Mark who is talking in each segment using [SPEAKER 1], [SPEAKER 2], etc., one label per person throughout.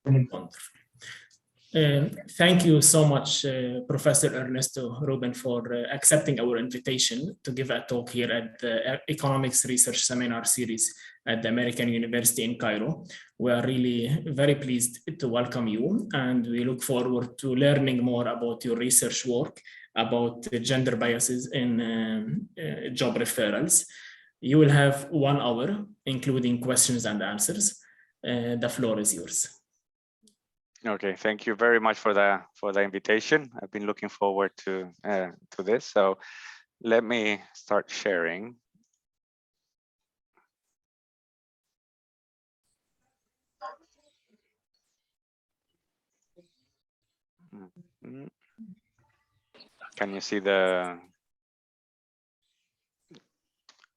[SPEAKER 1] Wonderful. Thank you so much, Professor Ernesto Reuben, for accepting our invitation to give a talk here at the Economics Research Seminar Series at the American University in Cairo. We are really very pleased to welcome you, and we look forward to learning more about your research work about gender biases in job referrals. You will have 1 hour, including questions and answers. The floor is yours.
[SPEAKER 2] Okay, thank you very much for the invitation. I've been looking forward to this. So let me start sharing. Can you see the?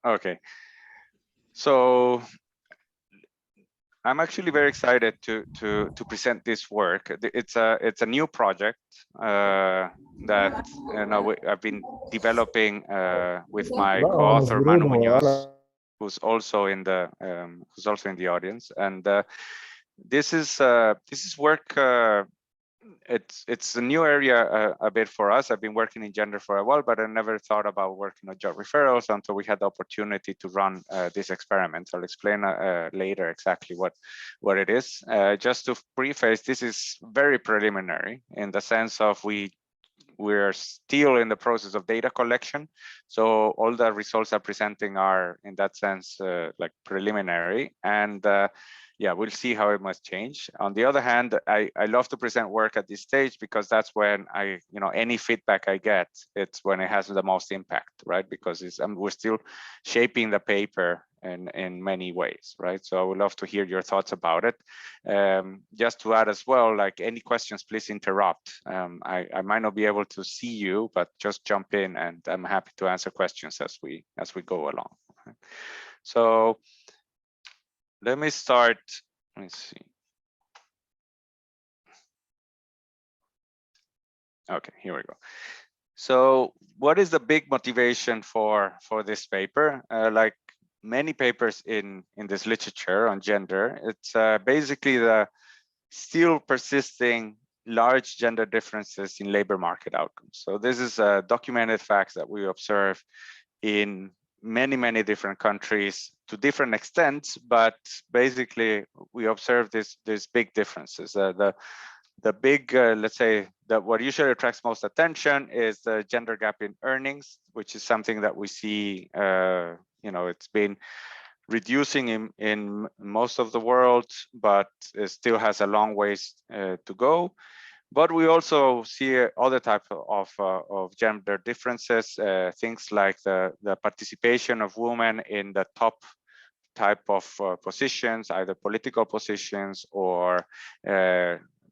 [SPEAKER 2] Okay. So I'm actually very excited to present this work. It's a new project that I've been developing with my co-author Manu Munoz, who's also in the audience. And this is work. It's a new area a bit for us. I've been working in gender for a while, but I never thought about working on job referrals until we had the opportunity to run this experiment. I'll explain later exactly what it is. Just to preface, this is very preliminary in the sense of we're still in the process of data collection. So all the results I'm presenting are in that sense like preliminary, and yeah, we'll see how it must change. On the other hand, I love to present work at this stage because that's when any feedback I get, it's when it has the most impact, right? Because we're still shaping the paper in many ways, right? So I would love to hear your thoughts about it. Just to add as well, like any questions, please interrupt. I might not be able to see you, but just jump in, and I'm happy to answer questions as we go along. So let me start. Let me see. Okay, here we go. So what is the big motivation for this paper? Like many papers in this literature on gender, it's basically the still persisting large gender differences in labor market outcomes. So this is documented facts that we observe in many different countries to different extents, but basically we observe these big differences. The big, let's say, that what usually attracts most attention is the gender gap in earnings, which is something that we see, it's been reducing in most of the world, but it still has a long ways to go. But we also see other types of gender differences, things like the participation of women in the top type of positions, either political positions or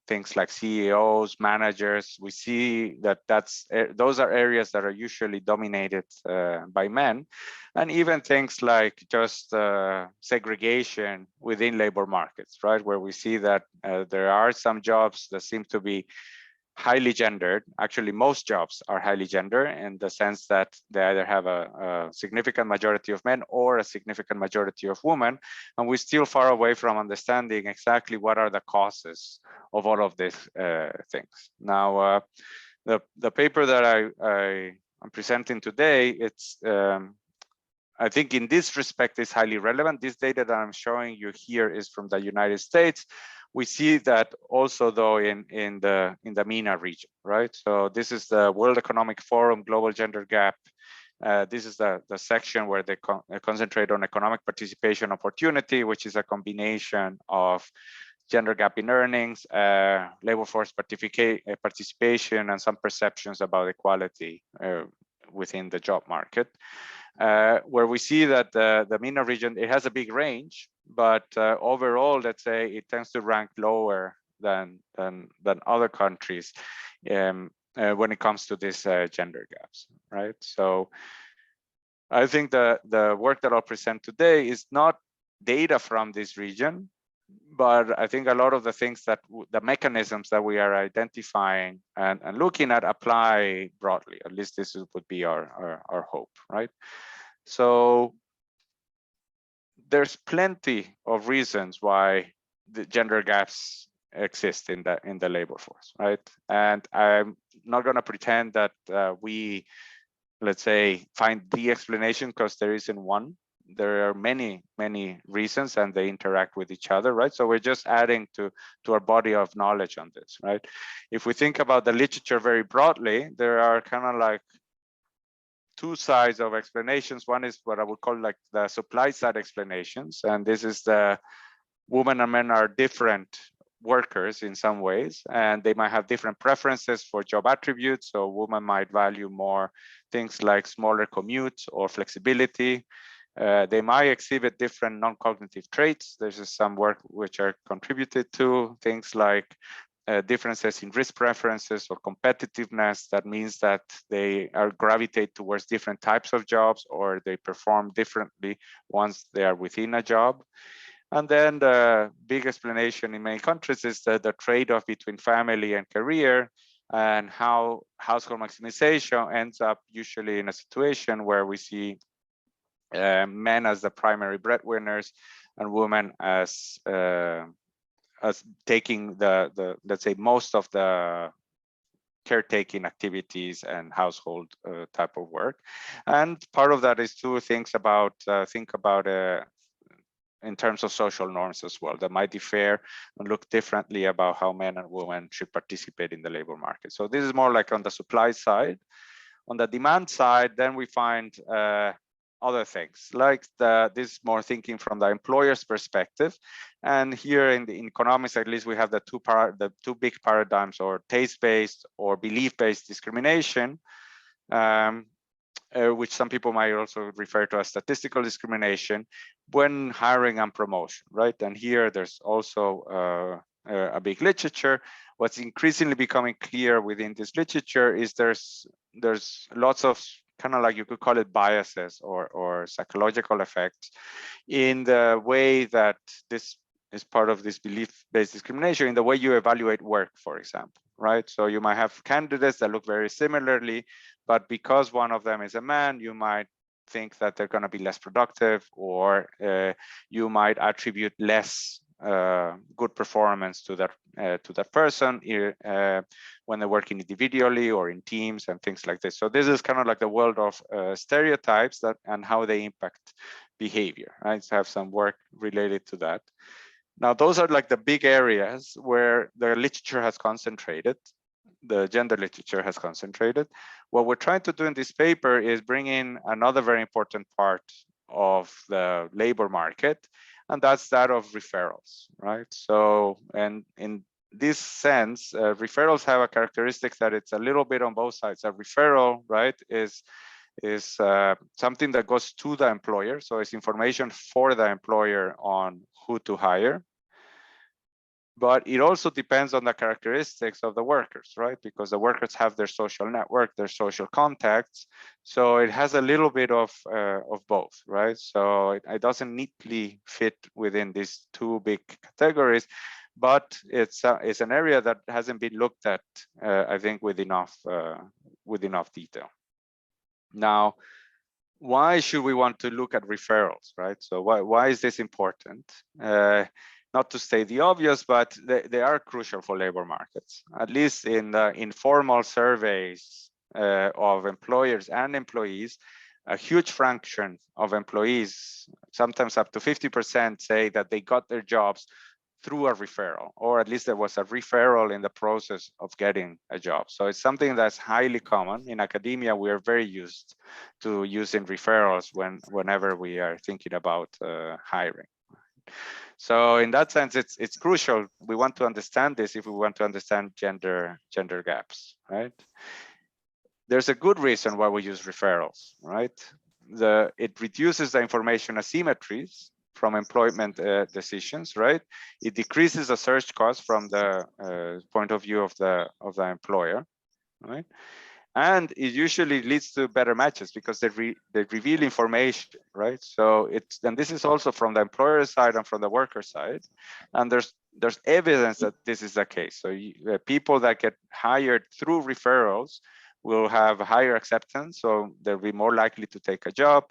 [SPEAKER 2] things like CEOs, managers. We see that those are areas that are usually dominated by men, and even things like just segregation within labor markets, right? Where we see that there are some jobs that seem to be highly gendered. Actually, most jobs are highly gendered in the sense that they either have a significant majority of men or a significant majority of women, and we're still far away from understanding exactly what are the causes of all of these things. Now, the paper that I'm presenting today, it's I think in this respect is highly relevant. This data that I'm showing you here is from the United States. We see that also though in the MENA region, right? So this is the World Economic Forum Global Gender Gap. This is the section where they concentrate on economic participation opportunity, which is a combination of gender gap in earnings, labor force participation, and some perceptions about equality within the job market. Where we see that the MENA region, it has a big range, but overall, let's say it tends to rank lower than other countries when it comes to these gender gaps, right? So I think the work that I'll present today is not data from this region, but I think a lot of the things that the mechanisms that we are identifying and looking at apply broadly. At least this would be our hope, right? So there's plenty of reasons why the gender gaps exist in the labor force, right? And I'm not going to pretend that we, let's say, find the explanation, because there isn't one. There are many reasons, and they interact with each other, right? So we're just adding to our body of knowledge on this, right? If we think about the literature very broadly, there are kind of like two sides of explanations. One is what I would call like the supply side explanations, and this is the women and men are different workers in some ways, and they might have different preferences for job attributes. So women might value more things like smaller commutes or flexibility. They might exhibit different non-cognitive traits. There's some work which are contributed to things like differences in risk preferences or competitiveness. That means that they are gravitate towards different types of jobs, or they perform differently once they are within a job. And then the big explanation in many countries is the trade-off between family and career, and how household maximization ends up usually in a situation where we see men as the primary breadwinners and women as taking the let's say most of the caretaking activities and household type of work. And part of that is to think about in terms of social norms as well, that might differ and look differently about how men and women should participate in the labor market. So this is more like on the supply side. On the demand side, then we find other things, like this more thinking from the employer's perspective. And here in the economics, at least, we have the two big paradigms, or taste-based or belief-based discrimination, which some people might also refer to as statistical discrimination when hiring and promotion, right? And here there's also a big literature. What's increasingly becoming clear within this literature is there's lots of kind of like, you could call it biases or psychological effects in the way that this is part of this belief-based discrimination, in the way you evaluate work, for example, right? So you might have candidates that look very similarly, but because one of them is a man, you might think that they're going to be less productive, or you might attribute less good performance to that person when they're working individually or in teams and things like this. So this is kind of like the world of stereotypes and how they impact behavior, right? So I have some work related to that. Now, those are like the big areas where the literature has concentrated. The gender literature has concentrated. What we're trying to do in this paper is bring in another very important part of the labor market, and that's that of referrals, right? So, and in this sense, referrals have a characteristic that it's a little bit on both sides. A referral, right, is something that goes to the employer. So it's information for the employer on who to hire. But it also depends on the characteristics of the workers, right? Because the workers have their social network, their social contacts. So it has a little bit of both, right? So it doesn't neatly fit within these two big categories, but it's an area that hasn't been looked at, I think, with enough detail. Now, why should we want to look at referrals, right? So why is this important? Not to state the obvious, but they are crucial for labor markets. At least in the informal surveys of employers and employees, a huge fraction of employees, sometimes up to 50%, say that they got their jobs through a referral, or at least there was a referral in the process of getting a job. So it's something that's highly common. In academia, we are very used to using referrals whenever we are thinking about hiring. So in that sense, it's crucial. We want to understand this if we want to understand gender gaps, right? There's a good reason why we use referrals, right? It reduces the information asymmetries from employment decisions, right? It decreases the search cost from the point of view of the employer, right? And it usually leads to better matches because they reveal information, right? So and this is also from the employer side and from the worker side. And there's evidence that this is the case. So people that get hired through referrals will have higher acceptance, so they'll be more likely to take a job.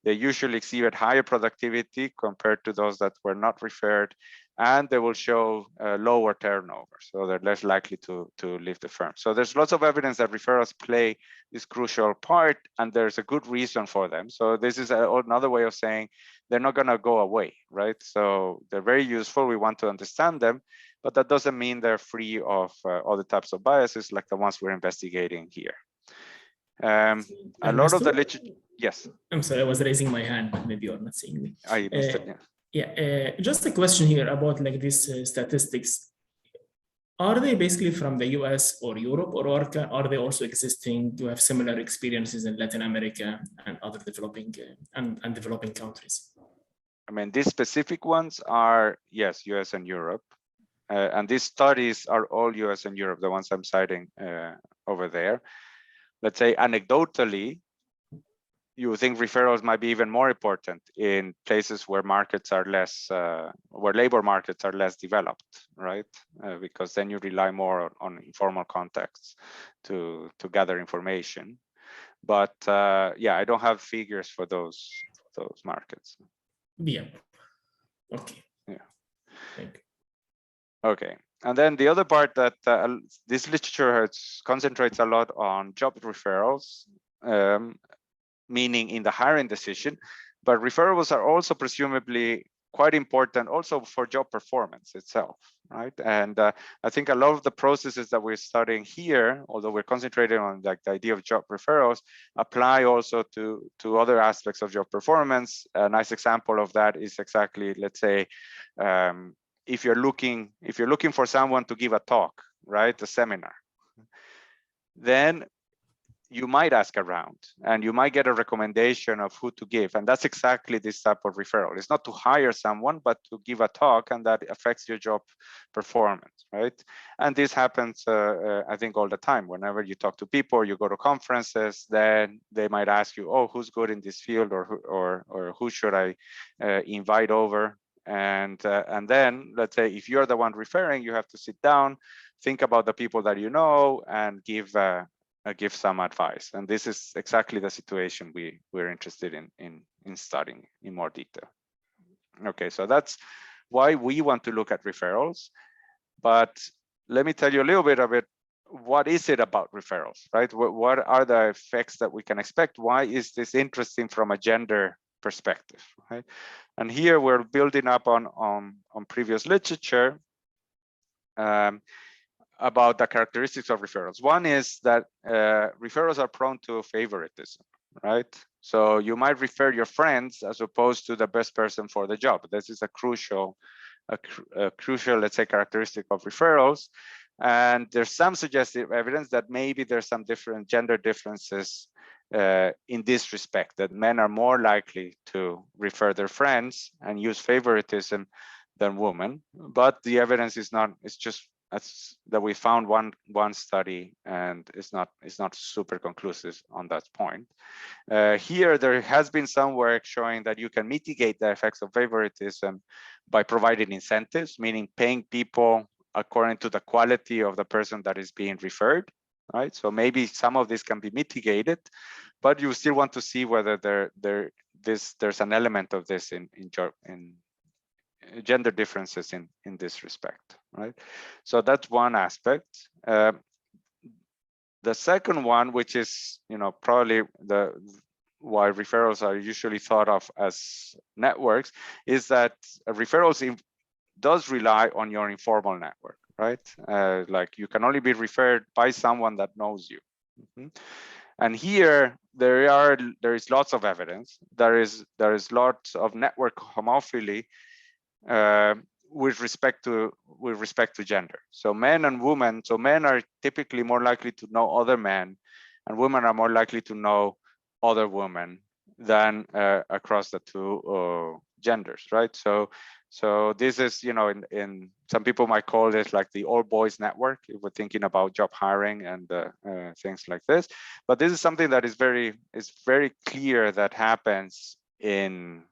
[SPEAKER 2] They usually exhibit higher productivity compared to those that were not referred, and they will show lower turnover, so they're less likely to leave the firm. So there's lots of evidence that referrals play this crucial part, and there's a good reason for them. So this is another way of saying they're not going to go away, right? So they're very useful. We want to understand them, but that doesn't mean they're free of other types of biases like the ones we're investigating here. A lot of the literature. Yes.
[SPEAKER 1] I'm sorry, I was raising my hand. Maybe you're not seeing me.
[SPEAKER 2] I missed it, yeah.
[SPEAKER 1] Yeah, just a question here about like these statistics. Are they basically from the US or Europe, or are they also existing? Do you have similar experiences in Latin America and other developing and developing countries?
[SPEAKER 2] I mean, these specific ones are, yes, US and Europe. And these studies are all US and Europe, the ones I'm citing over there. Let's say anecdotally, you think referrals might be even more important in places where markets are less, where labor markets are less developed, right? Because then you rely more on informal contacts to gather information. But yeah, I don't have figures for those markets.
[SPEAKER 1] Yeah. Okay.
[SPEAKER 2] Yeah.
[SPEAKER 1] Thank you.
[SPEAKER 2] Okay. And then the other part that this literature concentrates a lot on job referrals, meaning in the hiring decision, but referrals are also presumably quite important also for job performance itself, right? And I think a lot of the processes that we're studying here, although we're concentrating on like the idea of job referrals, apply also to other aspects of job performance. A nice example of that is exactly, let's say, if you're looking for someone to give a talk, right, a seminar, then you might ask around and you might get a recommendation of who to give. And that's exactly this type of referral. It's not to hire someone, but to give a talk, and that affects your job performance, right? And this happens, I think, all the time. Whenever you talk to people, you go to conferences, then they might ask you, oh, who's good in this field, or who should I invite over? And then, let's say, if you're the one referring, you have to sit down, think about the people that you know, and give some advice. And this is exactly the situation we're interested in studying in more detail. Okay, so that's why we want to look at referrals. But let me tell you a little bit of it. What is it about referrals, right? What are the effects that we can expect? Why is this interesting from a gender perspective, right? And here we're building up on previous literature about the characteristics of referrals. One is that referrals are prone to favoritism, right? So you might refer your friends as opposed to the best person for the job. This is a crucial, let's say, characteristic of referrals. And there's some suggestive evidence that maybe there's some different gender differences in this respect, that men are more likely to refer their friends and use favoritism than women. But the evidence is not, it's just that we found one study, and it's not super conclusive on that point. Here, there has been some work showing that you can mitigate the effects of favoritism by providing incentives, meaning paying people according to the quality of the person that is being referred, right? So maybe some of this can be mitigated, but you still want to see whether there's an element of this in gender differences in this respect, right? So that's one aspect. The second one, which is, probably why referrals are usually thought of as networks, is that referrals does rely on your informal network, right? Like you can only be referred by someone that knows you. Mm-hmm. And here there is lots of evidence. There is lots of network homophily with respect to gender. So men and women, so men are typically more likely to know other men, and women are more likely to know other women than across the two genders, right? So this is, in some people might call this like the all boys network if we're thinking about job hiring and things like this. But this is something that is very clear that happens in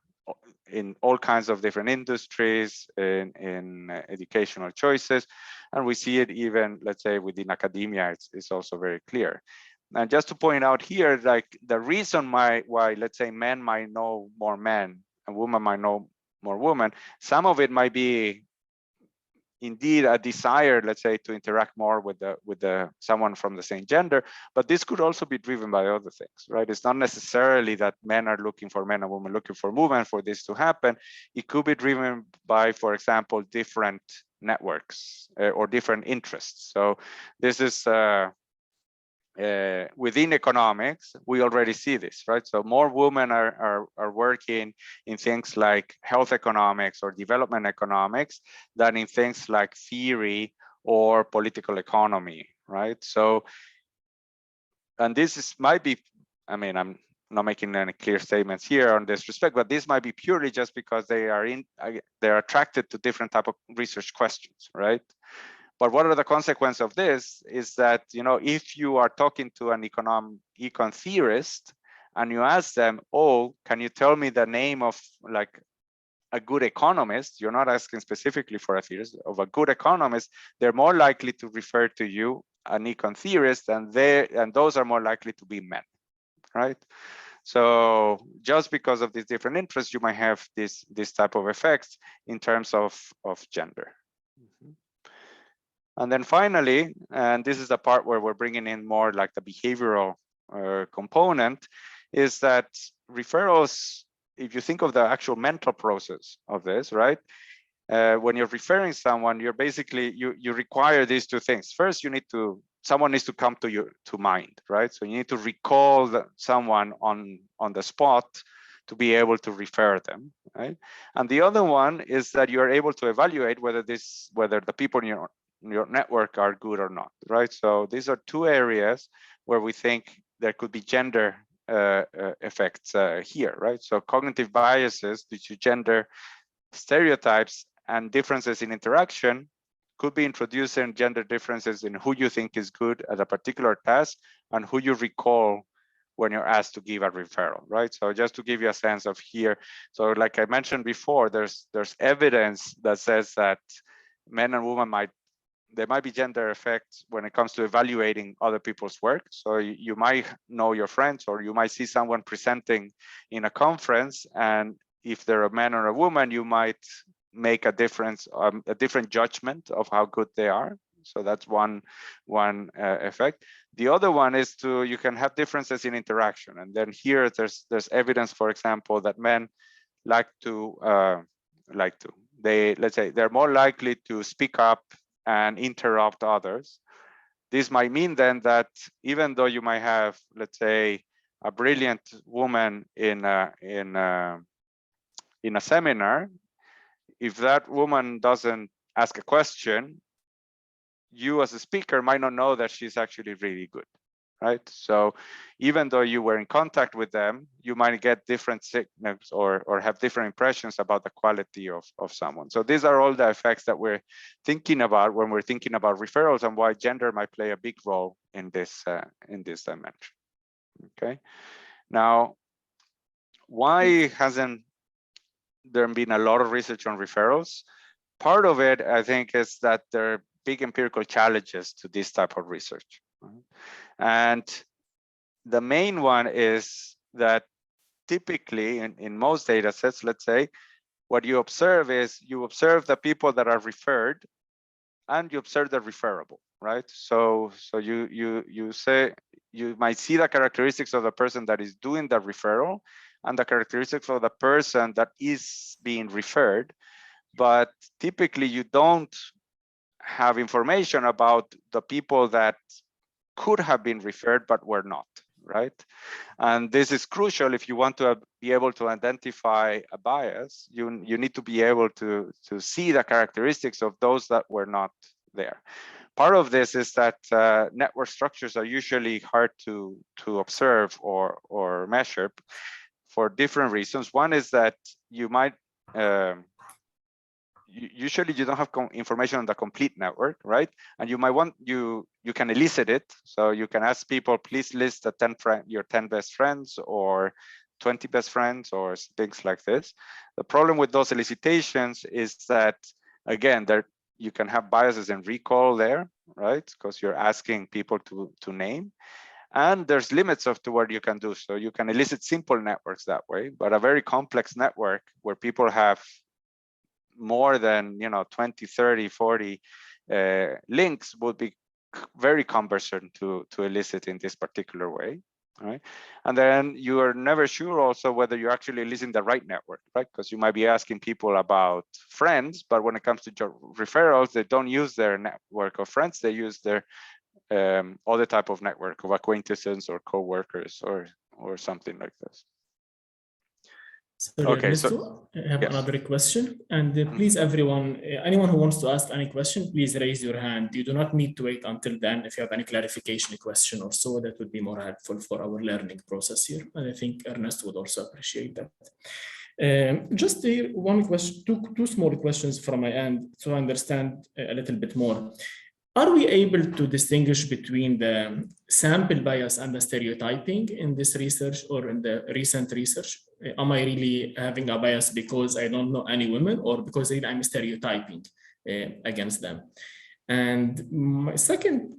[SPEAKER 2] all kinds of different industries, in educational choices, and we see it even, let's say, within academia. It's also very clear. And just to point out here, like the reason why let's say men might know more men and women might know more women, some of it might be indeed a desire, let's say, to interact more with someone from the same gender, but this could also be driven by other things, right? It's not necessarily that men are looking for men and women looking for women for this to happen. It could be driven by, for example, different networks or different interests. So this is within economics, we already see this, right? So more women are working in things like health economics or development economics than in things like theory or political economy, right? So, and this might be, I mean, I'm not making any clear statements here on this respect, but this might be purely just because they're attracted to different type of research questions, right? But what are the consequences of this is that, you know, if you are talking to an econ theorist and you ask them, oh, can you tell me the name of like a good economist? You're not asking specifically for a theorist, of a good economist, they're more likely to refer to you an econ theorist, and those are more likely to be men, right? So just because of these different interests, you might have this type of effects in terms of gender. And then finally, and this is the part where we're bringing in more like the behavioral component, is that referrals, if you think of the actual mental process of this, right? When you're referring someone, you're basically, you require these two things. First, someone needs to come to mind, right? So you need to recall someone on the spot to be able to refer them, right? And the other one is that you're able to evaluate whether the people in your network are good or not, right? So these are two areas where we think there could be gender effects here, right? So cognitive biases due to gender stereotypes and differences in interaction could be introducing gender differences in who you think is good at a particular task and who you recall when you're asked to give a referral, right? So just to give you a sense of here, so like I mentioned before, there's evidence that says that men and women there might be gender effects when it comes to evaluating other people's work. So you might know your friends, or you might see someone presenting in a conference, and if they're a man or a woman, you might make a different judgment of how good they are. So that's one effect. The other one is you can have differences in interaction, and then here there's evidence, for example, that men let's say they're more likely to speak up and interrupt others. This might mean then that even though you might have, let's say, a brilliant woman in a seminar, if that woman doesn't ask a question, you as a speaker might not know that she's actually really good, right? So even though you were in contact with them, you might get different signals or have different impressions about the quality of someone. So these are all the effects that we're thinking about when we're thinking about referrals, and why gender might play a big role in this dimension. Okay. Now, why hasn't there been a lot of research on referrals? Part of it, I think, is that there are big empirical challenges to this type of research. And the main one is that typically in most data sets, let's say, what you observe is you observe the people that are referred and you observe the referable, right? So you might see the characteristics of the person that is doing the referral and the characteristics of the person that is being referred, but typically you don't have information about the people that could have been referred but were not, right? And this is crucial if you want to be able to identify a bias. You need to be able to see the characteristics of those that were not there. Part of this is that network structures are usually hard to observe or measure for different reasons. One is that you might usually you don't have information on the complete network, right? And you might want you can elicit it. So you can ask people, please list the your 10 best friends or 20 best friends or things like this. The problem with those elicitations is that, again, you can have biases in recall there, right? Because you're asking people to name. And there's limits to what you can do. So you can elicit simple networks that way, but a very complex network where people have more than 20, 30, 40 links would be very cumbersome to elicit in this particular way, right? And then you are never sure also whether you're actually eliciting the right network, right? Because you might be asking people about friends, but when it comes to referrals, they don't use their network of friends, they use their other type of network of acquaintances or co-workers or something like this.
[SPEAKER 1] Sorry,
[SPEAKER 2] Okay,
[SPEAKER 1] Ernesto, I have
[SPEAKER 2] yes.
[SPEAKER 1] another question. And please, everyone, anyone who wants to ask any question, please raise your hand. You do not need to wait until then. If you have any clarification question or so, that would be more helpful for our learning process here. And I think Ernesto would also appreciate that. Just here, one question, two small questions from my end to understand a little bit more. Are we able to distinguish between the sample bias and the stereotyping in this research or in the recent research? Am I really having a bias because I don't know any women, or because I'm stereotyping against them? And my second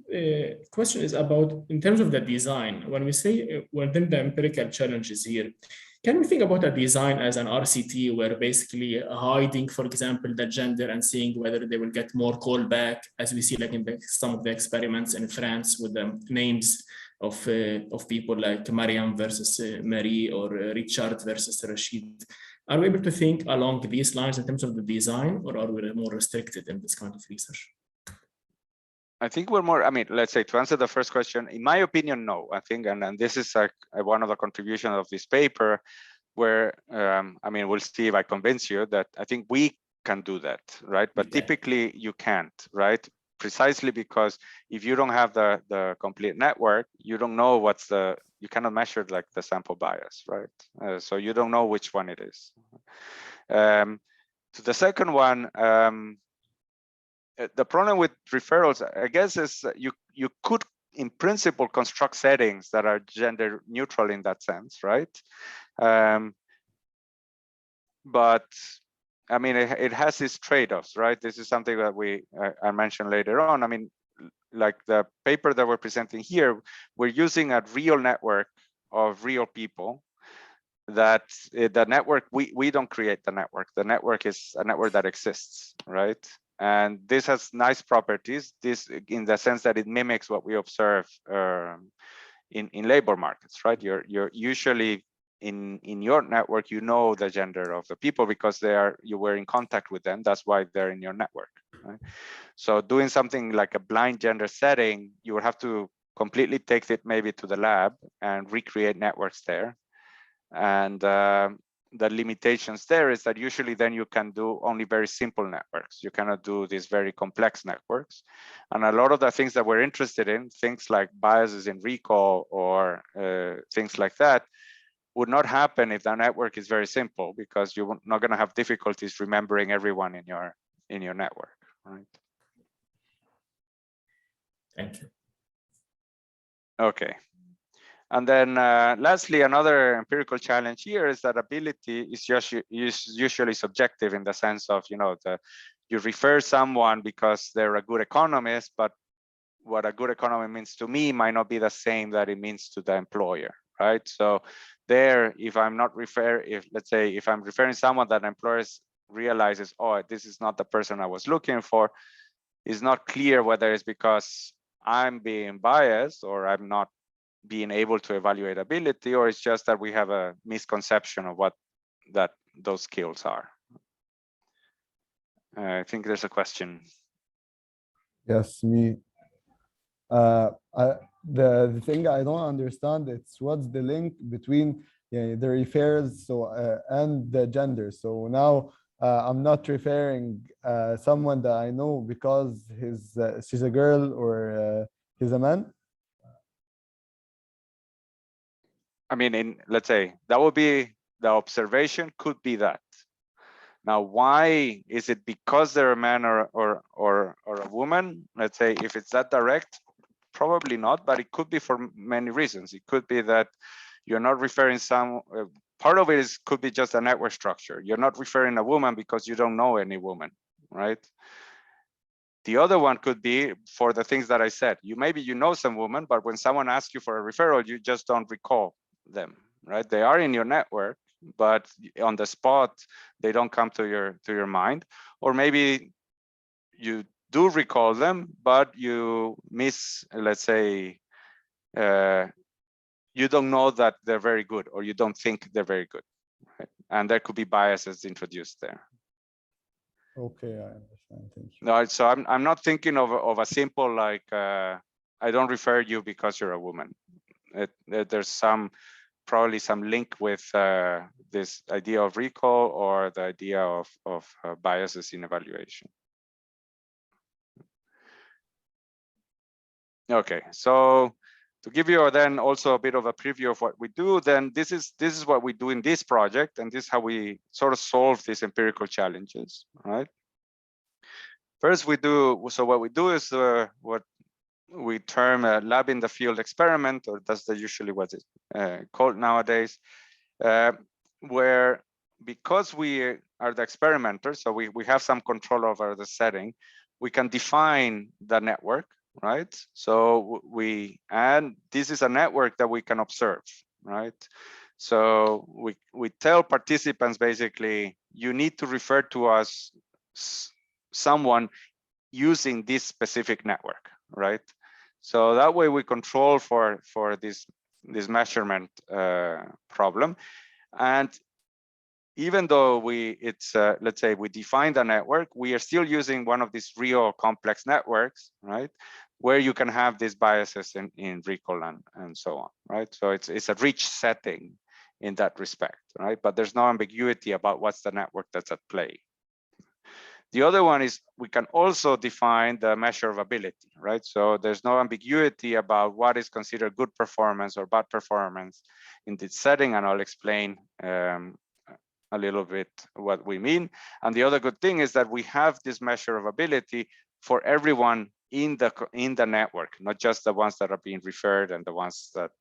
[SPEAKER 1] question is about, in terms of the design, when we say within the empirical challenges here, can we think about a design as an RCT where basically hiding, for example, the gender and seeing whether they will get more callback, as we see like in some of the experiments in France with the names of people like Mariam versus Marie, or Richard versus Rashid? Are we able to think along these lines in terms of the design, or are we more restricted in this kind of research?
[SPEAKER 2] I think we're more, I mean, let's say, to answer the first question, in my opinion, no. I think, and this is like one of the contributions of this paper, where, I mean, we'll see if I convince you that I think we can do that, right? But typically you can't, right? Precisely because if you don't have the complete network, you don't know you cannot measure like the sample bias, right? So you don't know which one it is. So the second one, the problem with referrals, I guess, is you could, in principle, construct settings that are gender neutral in that sense, right? But I mean, it has its trade-offs, right? This is something that I mentioned later on. I mean, like the paper that we're presenting here, we're using a real network of real people. That the network, we don't create the network. The network is a network that exists, right? And this has nice properties, this in the sense that it mimics what we observe in labor markets, right? You're usually in your network, you know the gender of the people because you were in contact with them. That's why they're in your network, right? So doing something like a blind gender setting, you would have to completely take it maybe to the lab and recreate networks there. And the limitations there is that usually then you can do only very simple networks. You cannot do these very complex networks. And a lot of the things that we're interested in, things like biases in recall or things like that, would not happen if the network is very simple, because you're not going to have difficulties remembering everyone in your network, right?
[SPEAKER 1] Thank you.
[SPEAKER 2] Okay. And then lastly, another empirical challenge here is that ability is usually subjective, in the sense of, you refer someone because they're a good economist, but what a good economist means to me might not be the same that it means to the employer, right? So there, if I'm referring someone that employers realizes, oh, this is not the person I was looking for, it's not clear whether it's because I'm being biased or I'm not being able to evaluate ability, or it's just that we have a misconception of what those skills are. I think there's a question.
[SPEAKER 3] Yes, me. The thing I don't understand, it's what's the link between the referrals and the gender. So now I'm not referring someone that I know because she's a girl or he's a man.
[SPEAKER 2] I mean, let's say that would be the observation, could be that. Now, why is it because they're a man or a woman? Let's say if it's that direct, probably not, but it could be for many reasons. It could be that you're not referring part of it could be just a network structure. You're not referring a woman because you don't know any woman, right? The other one could be for the things that I said. Maybe you know some women, but when someone asks you for a referral, you just don't recall them, right? They are in your network, but on the spot, they don't come to your mind. Or maybe you do recall them, but you miss, let's say, you don't know that they're very good, or you don't think they're very good, right? And there could be biases introduced there.
[SPEAKER 3] Okay, I understand. Thank you.
[SPEAKER 2] No, so I'm not thinking of a simple like I don't refer you because you're a woman. There's probably some link with this idea of recall or the idea of biases in evaluation. Okay, so to give you then also a bit of a preview of what we do, then this is what we do in this project, and this is how we sort of solve these empirical challenges, right? First, what we do is what we term a lab in the field experiment, or that's usually what it's called nowadays, where because we are the experimenters, so we have some control over the setting, we can define the network, right? So and this is a network that we can observe, right? So we tell participants basically, you need to refer to us someone using this specific network, right? So that way we control for this measurement problem. And even though let's say we define the network, we are still using one of these real complex networks, right? Where you can have these biases in recall and so on, right? So it's a rich setting in that respect, right? But there's no ambiguity about what's the network that's at play. The other one is we can also define the measure of ability, right? So there's no ambiguity about what is considered good performance or bad performance in this setting, and I'll explain a little bit what we mean. And the other good thing is that we have this measure of ability for everyone in the network, not just the ones that are being referred and the ones that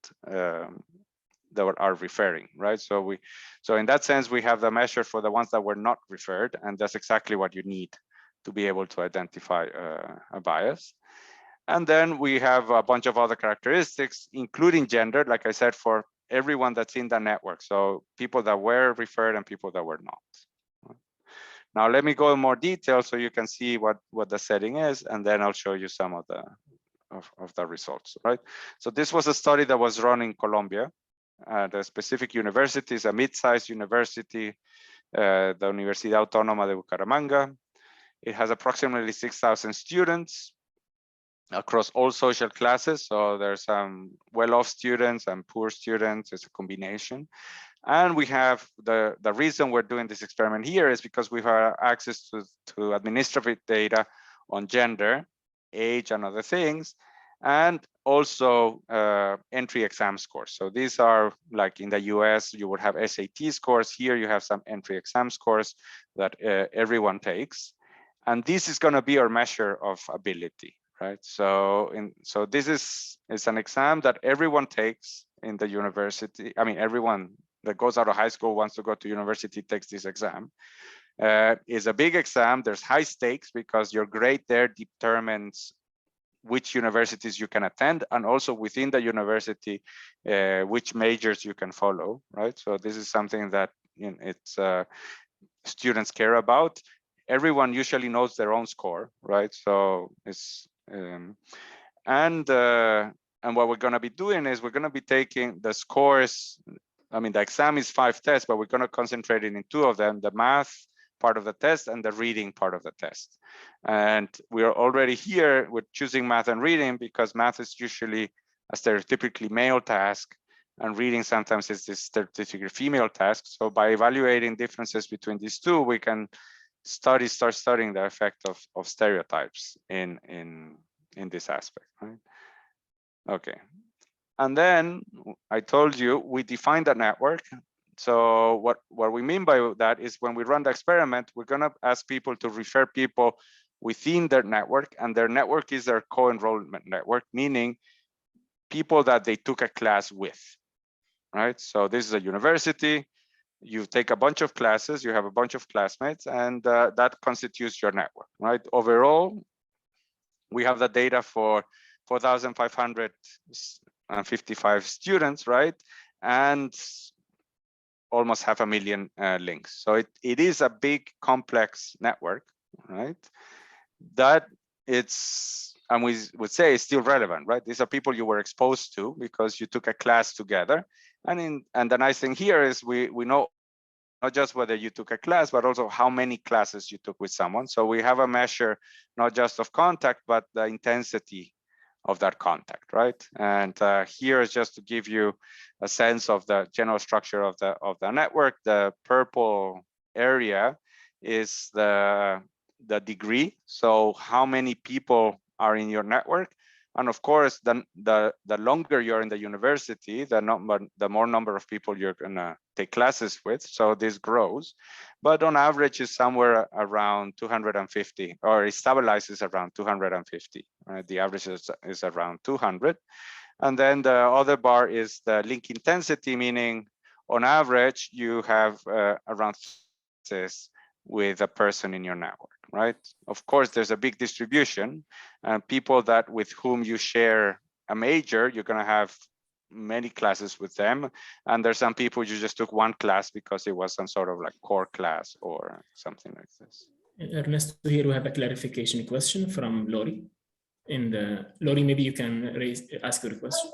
[SPEAKER 2] are referring, right? So in that sense, we have the measure for the ones that were not referred, and that's exactly what you need to be able to identify a bias. And then we have a bunch of other characteristics, including gender, like I said, for everyone that's in the network. So people that were referred and people that were not. Now, let me go in more detail so you can see what the setting is, and then I'll show you some of the results, right? So this was a study that was run in Colombia. The specific university is a mid-sized university, the Universidad Autónoma de Bucaramanga. It has approximately 6,000 students across all social classes. So there's some well-off students and poor students. It's a combination. And we have the reason we're doing this experiment here is because we have access to administrative data on gender, age, and other things, and also entry exam scores. So these are, like in the US, you would have SAT scores. Here you have some entry exam scores that everyone takes. And this is going to be our measure of ability, right? So this is an exam that everyone takes in the university. I mean, everyone that goes out of high school wants to go to university takes this exam. It's a big exam. There's high stakes because your grade there determines which universities you can attend, and also within the university, which majors you can follow, right? So this is something that students care about. Everyone usually knows their own score, right? So it's and what we're going to be doing is we're going to be taking the scores. I mean, the exam is 5 tests, but we're going to concentrate in 2 of them: the math part of the test and the reading part of the test. And we are already here with choosing math and reading because math is usually a stereotypically male task, and reading sometimes is this stereotypically female task. So by evaluating differences between these two, we can start studying the effect of stereotypes in this aspect, right? Okay. And then I told you we define the network. So what we mean by that is when we run the experiment, we're going to ask people to refer people within their network, and their network is their co-enrollment network, meaning people that they took a class with, right? So this is a university. You take a bunch of classes, you have a bunch of classmates, and that constitutes your network, right? Overall, we have the data for 4,555 students, right? And almost 500,000 links. So it is a big complex network, right? That it's, and we would say it's still relevant, right? These are people you were exposed to because you took a class together. And the nice thing here is we know not just whether you took a class, but also how many classes you took with someone. So we have a measure not just of contact, but the intensity of that contact, right? And here is just to give you a sense of the general structure of the network. The purple area is the degree. So how many people are in your network? And of course, the longer you're in the university, the more number of people you're gonna take classes with. So this grows, but on average is somewhere around 250, or it stabilizes around 250. Right? The average is around 200. And then the other bar is the link intensity, meaning on average you have around with a person in your network. Right? Of course, there's a big distribution, and people that with whom you share a major, you're going to have many classes with them. And there's some people you just took one class because it was some sort of like core class or something like this.
[SPEAKER 1] Ernesto, here we have a clarification question from Lori. Lori, maybe you can ask your question.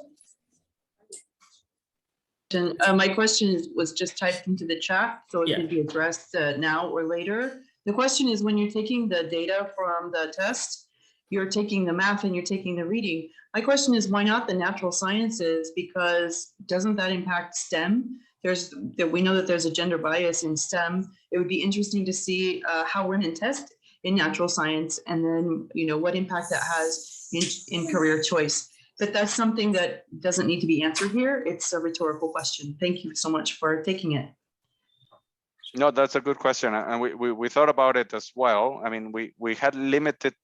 [SPEAKER 4] My question was just typed into the chat, so it can be addressed now or later. The question is, when you're taking the data from the test, you're taking the math and you're taking the reading. My question is, why not the natural sciences? Because doesn't that impact STEM? We know that there's a gender bias in STEM. It would be interesting to see how women test in natural science, and then what impact that has in career choice. But that's something that doesn't need to be answered here. It's a rhetorical question. Thank you so much for taking it.
[SPEAKER 2] No, that's a good question, and we thought about it as well. I mean, we had limited.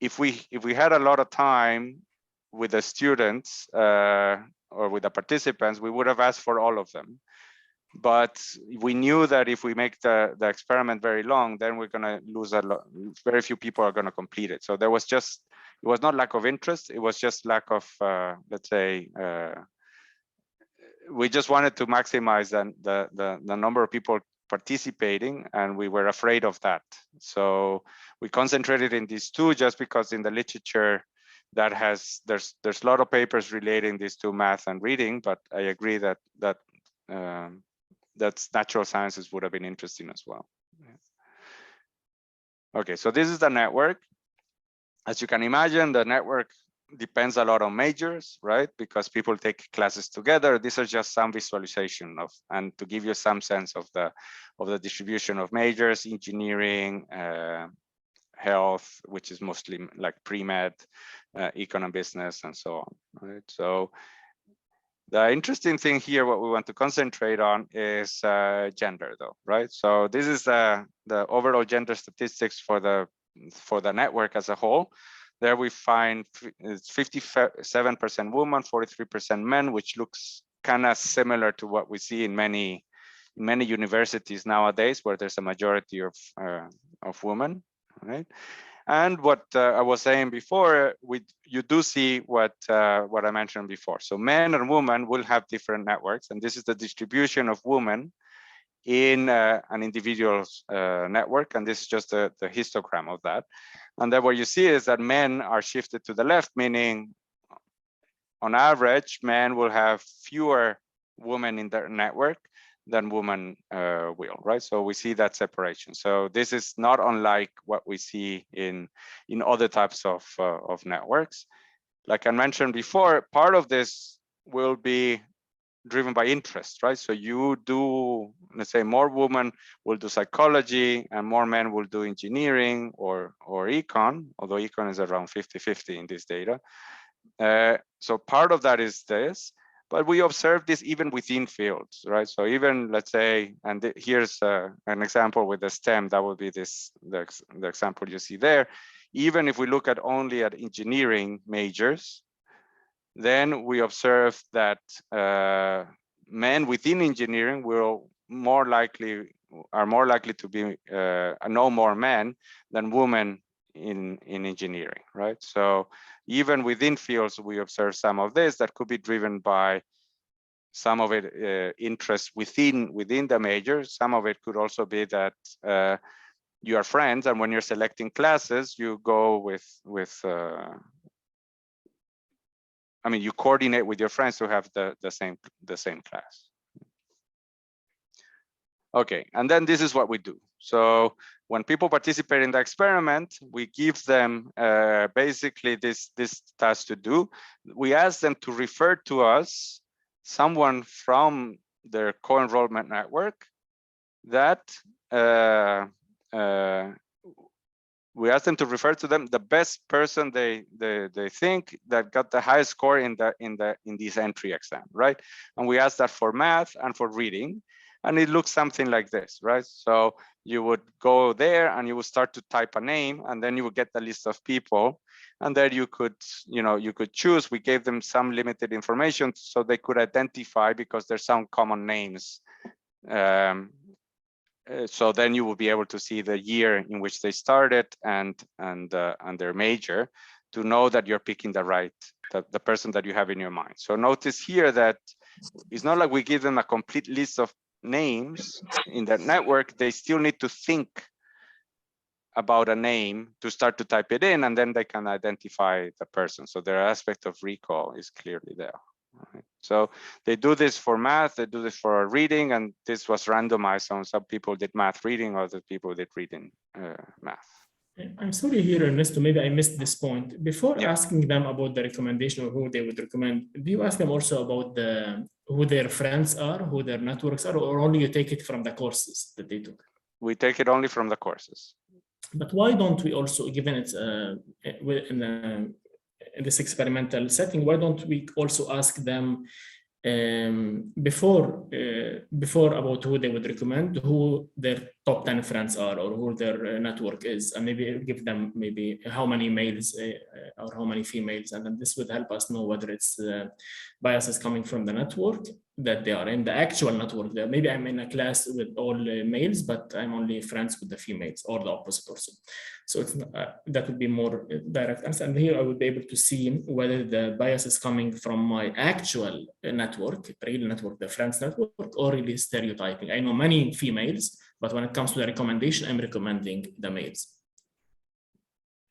[SPEAKER 2] If we had a lot of time with the students or with the participants, we would have asked for all of them. But we knew that if we make the experiment very long, then we're going to lose a lot. Very few people are going to complete it. So there was just, it was not lack of interest. It was just lack of, let's say, we just wanted to maximize the number of people participating, and we were afraid of that. So we concentrated in these two just because in the literature that there's a lot of papers relating these to math and reading, but I agree that that's natural sciences would have been interesting as well. Okay, so this is the network. As you can imagine, the network depends a lot on majors, right? Because people take classes together. These are just some visualization of, and to give you some sense of the distribution of majors: engineering, health, which is mostly like pre-med, econ and business, and so on, right? So the interesting thing here, what we want to concentrate on is gender, though, right? So this is the overall gender statistics for the network as a whole. There we find it's 57% women, 43% men, which looks kind of similar to what we see in many universities nowadays, where there's a majority of women, right? And what I was saying before, you do see what I mentioned before. So men and women will have different networks, and this is the distribution of women in an individual's network, and this is just the histogram of that. And then what you see is that men are shifted to the left, meaning on average, men will have fewer women in their network than women will, right? So we see that separation. So this is not unlike what we see in other types of networks. Like I mentioned before, part of this will be driven by interest, right? So you do, let's say, more women will do psychology and more men will do engineering or econ, although econ is around 50-50 in this data. So part of that is this, but we observe this even within fields, right? So even, let's say, and here's an example with the STEM, that would be the example you see there. Even if we look at only at engineering majors, then we observe that men within engineering are more likely to be know more men than women in engineering, right? So even within fields, we observe some of this that could be driven by some of it interest within the major. Some of it could also be that you are friends, and when you're selecting classes, you go with I mean, you coordinate with your friends to have the same class. Okay, and then this is what we do. So when people participate in the experiment, we give them basically this task to do. We ask them to refer to us someone from their co-enrollment network that we ask them to refer to them the best person they think that got the highest score in this entry exam, right? And we ask that for math and for reading. And it looks something like this, right? So you would go there and you would start to type a name, and then you would get the list of people. And there you could, you could choose. We gave them some limited information so they could identify, because there's some common names. So then you will be able to see the year in which they started and their major, to know that you're picking the person that you have in your mind. So notice here that it's not like we give them a complete list of names in that network. They still need to think about a name to start to type it in, and then they can identify the person. So their aspect of recall is clearly there. Right. So they do this for math, they do this for reading, and this was randomized. So some people did math reading, other people did reading math.
[SPEAKER 1] I'm sorry here, Ernesto, maybe I missed this point. Before asking them about the recommendation or who they would recommend, do you ask them also about who their friends are, who their networks are, or only you take it from the courses that they took?
[SPEAKER 2] We take it only from the courses.
[SPEAKER 1] But why don't we also, given it's in this experimental setting, why don't we also ask them before about who they would recommend, who their top 10 friends are, or who their network is, and maybe give them maybe how many males or how many females, and then this would help us know whether it's biases coming from the network that they are in, the actual network there. Maybe I'm in a class with all males, but I'm only friends with the females, or the opposite also. So it's that would be more direct answer. And here I would be able to see whether the bias is coming from my actual network, real network, the friends network, or really stereotyping. I know many females, but when it comes to the recommendation, I'm recommending the males.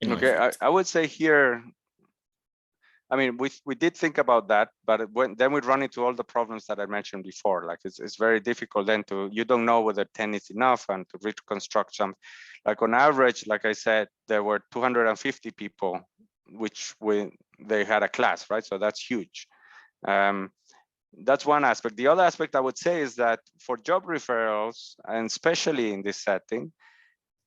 [SPEAKER 2] Okay, I would say here, I mean, we did think about that, but then we'd run into all the problems that I mentioned before. Like it's very difficult then you don't know whether 10 is enough, and to reconstruct some, like on average, like I said, there were 250 people, which they had a class, right? So that's huge. That's one aspect. The other aspect I would say is that for job referrals, and especially in this setting,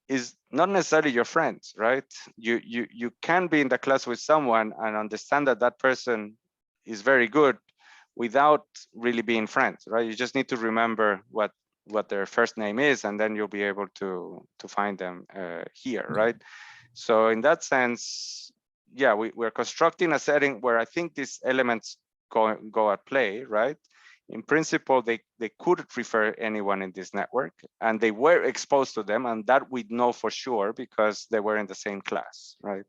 [SPEAKER 2] is not necessarily your friends, right? You can be in the class with someone and understand that that person is very good without really being friends, right? You just need to remember what their first name is, and then you'll be able to find them here, right? So in that sense, yeah, we're constructing a setting where I think these elements go at play, right? In principle, they could refer anyone in this network, and they were exposed to them, and that we know for sure because they were in the same class, right?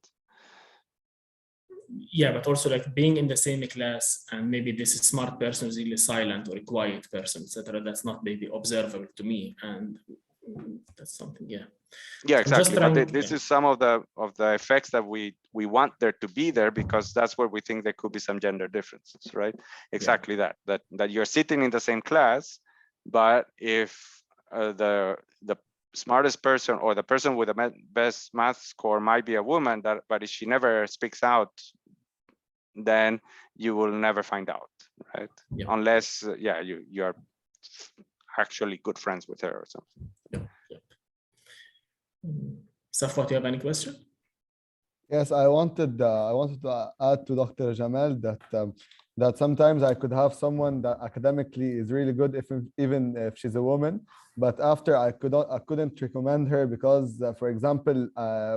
[SPEAKER 1] Yeah, but also like being in the same class, and maybe this smart person is really silent, or a quiet person, etc. That's not maybe observable to me, and that's something.
[SPEAKER 2] Yeah, exactly. But this is some of the effects that we want there to be there, because that's where we think there could be some gender differences, right? Exactly that you're sitting in the same class, but if the smartest person or the person with the best math score might be a woman, but if she never speaks out, then you will never find out, right? Unless you are actually good friends with her or something.
[SPEAKER 1] Safwat, you have any question?
[SPEAKER 3] Yes, I wanted to add to Dr. Jamal that sometimes I could have someone that academically is really good, even if she's a woman, but after I couldn't recommend her because, for example,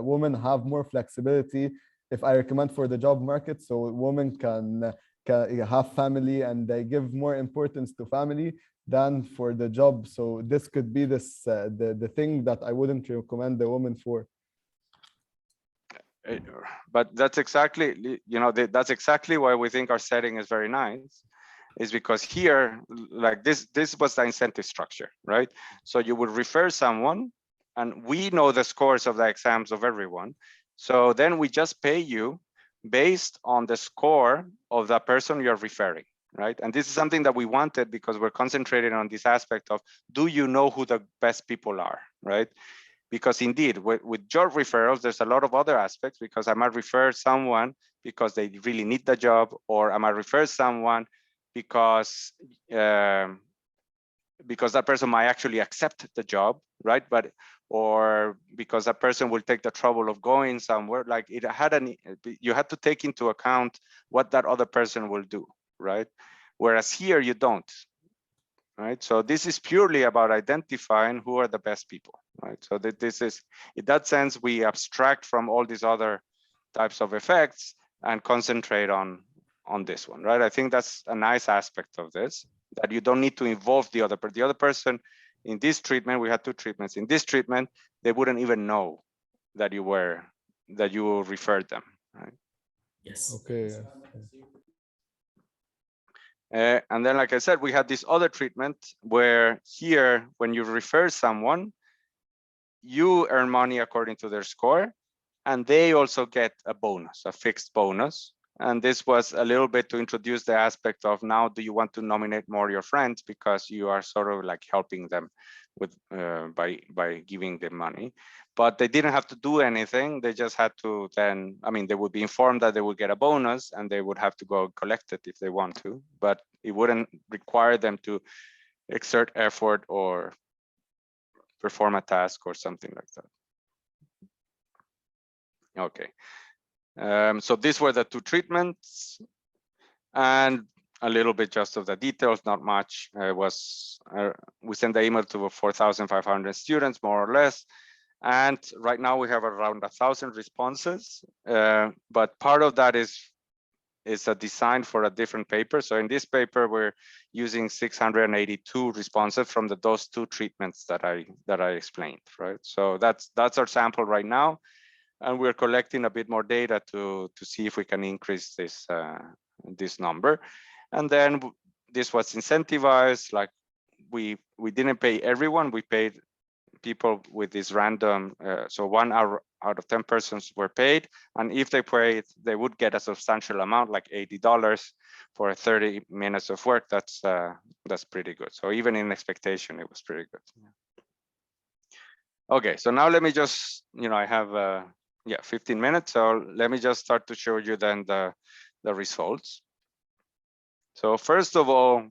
[SPEAKER 3] women have more flexibility if I recommend for the job market. So women can have family, and they give more importance to family than for the job. So this could be the thing that I wouldn't recommend the woman for.
[SPEAKER 2] but that's exactly, that's exactly why we think our setting is very nice, is because here, like this was the incentive structure, right? So you would refer someone, and we know the scores of the exams of everyone. So then we just pay you based on the score of the person you're referring, right? And this is something that we wanted because we're concentrating on this aspect of, do you know who the best people are, right? Because indeed, with job referrals, there's a lot of other aspects, because I might refer someone because they really need the job, or I might refer someone because that person might actually accept the job, right? Or because that person will take the trouble of going somewhere. Like you had to take into account what that other person will do, right? Whereas here you don't, right? So this is purely about identifying who are the best people, right? So that this is, in that sense, we abstract from all these other types of effects and concentrate on this one, right? I think that's a nice aspect of this, that you don't need to involve the other person. In this treatment, we had 2 treatments. In this treatment, they wouldn't even know that you referred them, right?
[SPEAKER 1] Yes.
[SPEAKER 3] Okay.
[SPEAKER 2] And then, like I said, we had this other treatment where here, when you refer someone, you earn money according to their score, and they also get a bonus, a fixed bonus. And this was a little bit to introduce the aspect of, now do you want to nominate more your friends, because you are sort of like helping them with by giving them money. But they didn't have to do anything. They just had to then, I mean, they would be informed that they would get a bonus, and they would have to go collect it if they want to, but it wouldn't require them to exert effort or perform a task or something like that. Okay. So these were the 2 treatments, and a little bit just of the details, not much. We sent the email to 4,500 students, more or less. And right now we have around 1,000 responses, but part of that is a design for a different paper. So in this paper, we're using 682 responses from those 2 treatments that I explained, right? So that's our sample right now. And we're collecting a bit more data to see if we can increase this number. And then this was incentivized. Like we didn't pay everyone. We paid people with this random. So 1 hour out of 10 persons were paid, and if they paid, they would get a substantial amount, like $80 for 30 minutes of work. That's pretty good. So even in expectation, it was pretty good. Okay, so now let me just, I have 15 minutes. So let me just start to show you then the results. So first of all,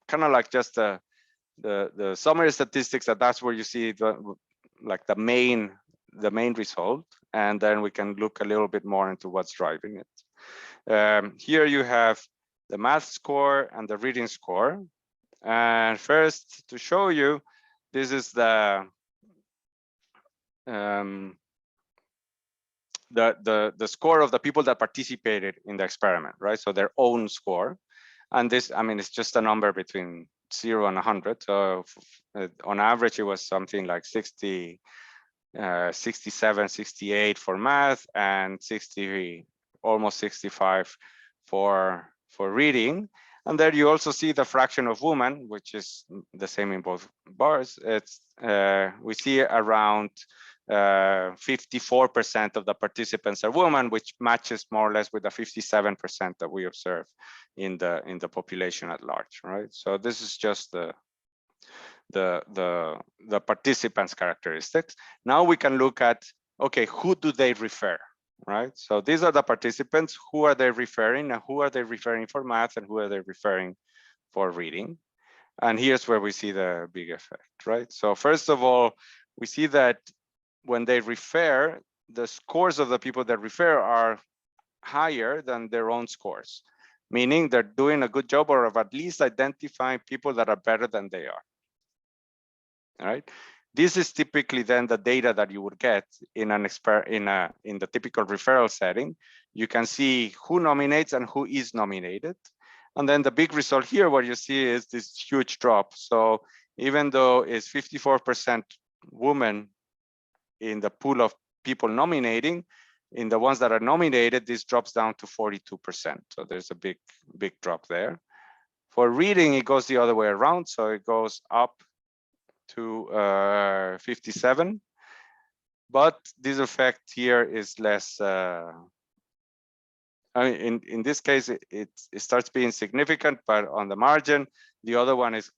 [SPEAKER 2] kind of like just the summary statistics, that's where you see the main result, and then we can look a little bit more into what's driving it. Here you have the math score and the reading score. And first, to show you, this is the score of the people that participated in the experiment, right? So their own score. And this, I mean, it's just a number between 0 and 100. So on average, it was something like 60, 67, 68 for math, and 60, almost 65 for reading. And there you also see the fraction of women, which is the same in both bars. It's we see around 54% of the participants are women, which matches more or less with the 57% that we observe in the population at large, right? So this is just the participants' characteristics. Now we can look at, okay, who do they refer, right? So these are the participants. Who are they referring, and who are they referring for math, and who are they referring for reading? And here's where we see the big effect, right? So first of all, we see that when they refer, the scores of the people that refer are higher than their own scores, meaning they're doing a good job, or of at least identifying people that are better than they are. All right. This is typically then the data that you would get in the typical referral setting. You can see who nominates and who is nominated. And then the big result here, what you see is this huge drop. So even though it's 54% women in the pool of people nominating, In the ones that are nominated, this drops down to 42%. So there's a big drop there. For reading, it goes the other way around. So it goes up to 57. But this effect here is less. I mean, in this case, it starts being significant, but on the margin, the other one is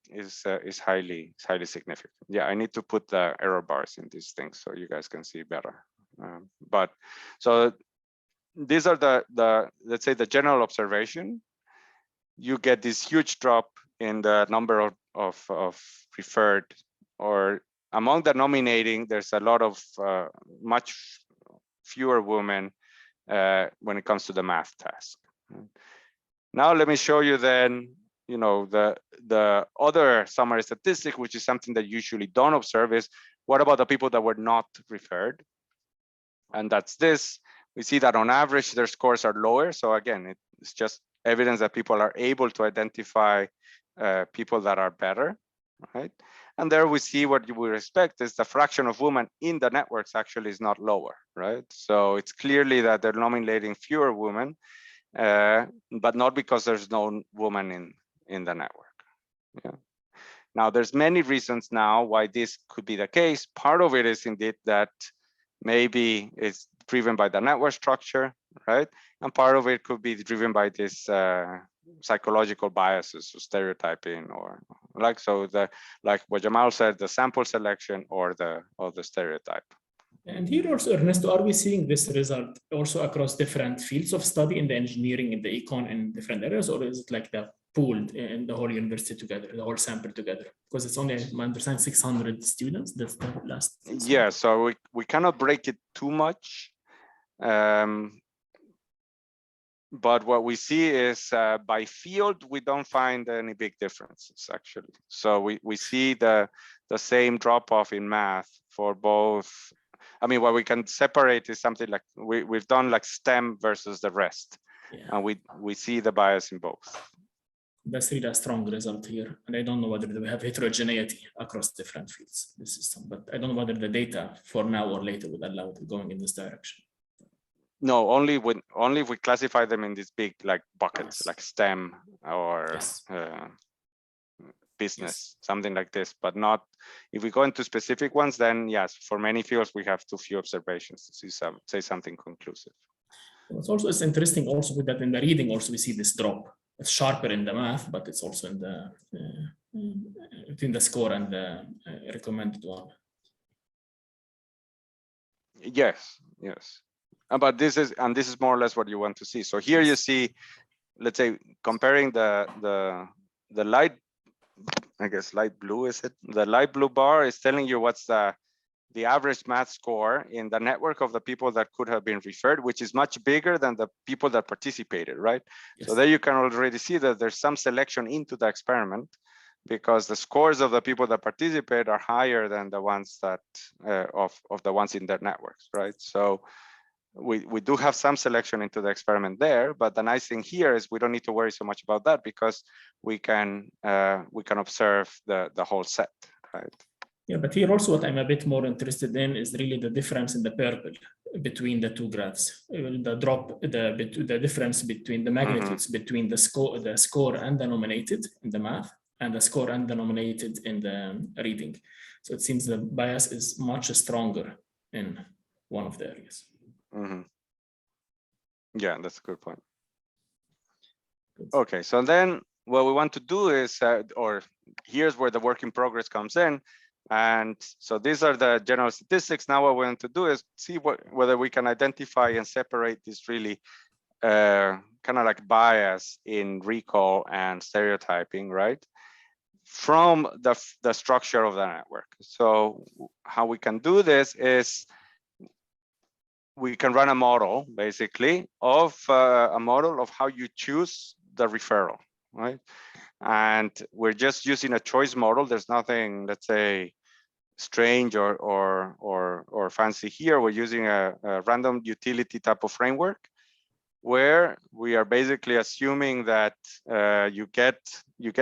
[SPEAKER 2] highly significant. Yeah, I need to put the error bars in these things so you guys can see better. But so these are the let's say the general observation. You get this huge drop in the number of referred, or among the nominating, there's a lot of much fewer women when it comes to the math task. Now let me show you then, you know, the other summary statistic, which is something that you usually don't observe, is what about the people that were not referred? And that's this. We see that on average, their scores are lower. So again, it's just evidence that people are able to identify people that are better, right? And there we see what you would expect is the fraction of women in the networks actually is not lower, right? So it's clearly that they're nominating fewer women, but not because there's no woman in the network. Yeah. Now, there's many reasons now why this could be the case. Part of it is indeed that maybe it's driven by the network structure, right? And part of it could be driven by this psychological biases or stereotyping, or like like what Jamal said, the sample selection or the stereotype.
[SPEAKER 1] And here also, Ernesto, are we seeing this result also across different fields of study in the engineering, in the econ, in different areas, or is it like the pooled in the whole university together, the whole sample together? Because it's only, I understand, 600 students. That's the last.
[SPEAKER 2] Yeah, so we cannot break it too much. But what we see is by field, we don't find any big differences actually. So we see the same drop off in math for both. I mean, what we can separate is something like we've done like STEM versus the rest. Yeah. And we see the bias in both.
[SPEAKER 1] That's really a strong result here. And I don't know whether we have heterogeneity across different fields, the system, but I don't know whether the data for now or later would allow it going in this direction.
[SPEAKER 2] No, only if we classify them in these big like buckets, yes, like STEM or yes, business, yes, something like this, but not if we go into specific ones, then yes, for many fields we have too few observations to say something conclusive.
[SPEAKER 1] It's interesting also with that in the reading also we see this drop. It's sharper in the math, but it's also in the between the score and the recommended one.
[SPEAKER 2] Yes, yes. But this is more or less what you want to see. So here you see, let's say, comparing the light, I guess light blue is it? The light blue bar is telling you what's the average math score in the network of the people that could have been referred, which is much bigger than the people that participated, right? Yes. So there you can already see that there's some selection into the experiment because the scores of the people that participate are higher than the ones that of the ones in their networks, right? So we do have some selection into the experiment there, but the nice thing here is we don't need to worry so much about that because we can observe the whole set, right?
[SPEAKER 1] Yeah, but here also what I'm a bit more interested in is really the difference in the purple between the two graphs. The drop, the difference between the magnitudes between the score and the nominated in the math and the score and the nominated in the reading. So it seems the bias is much stronger in one of the areas.
[SPEAKER 2] Yeah, that's a good point. Okay, so then what we want to do is, or here's where the work in progress comes in. And so these are the general statistics. Now what we want to do is see whether we can identify and separate this really kind of like bias in recall and stereotyping, right? From the structure of the network. So how we can do this is we can run a model basically of how you choose the referral, right? And we're just using a choice model. There's nothing, let's say, strange or fancy here. We're using a random utility type of framework where we are basically assuming that you get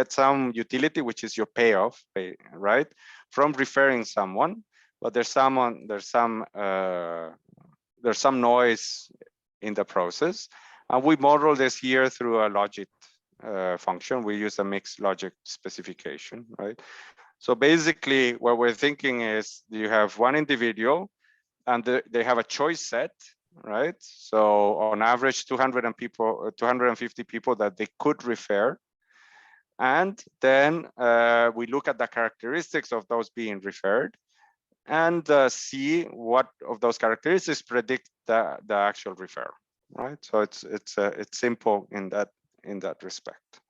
[SPEAKER 2] some utility, which is your payoff, right, from referring someone. But there's some there's some noise in the process. And we model this here through a logic function. We use a mixed logic specification, right? So basically what we're thinking is you have one individual and they have a choice set, right? So on average, 250 people that they could refer. And then we look at the characteristics of those being referred and see what of those characteristics predict the actual referral, right? So it's simple in that respect.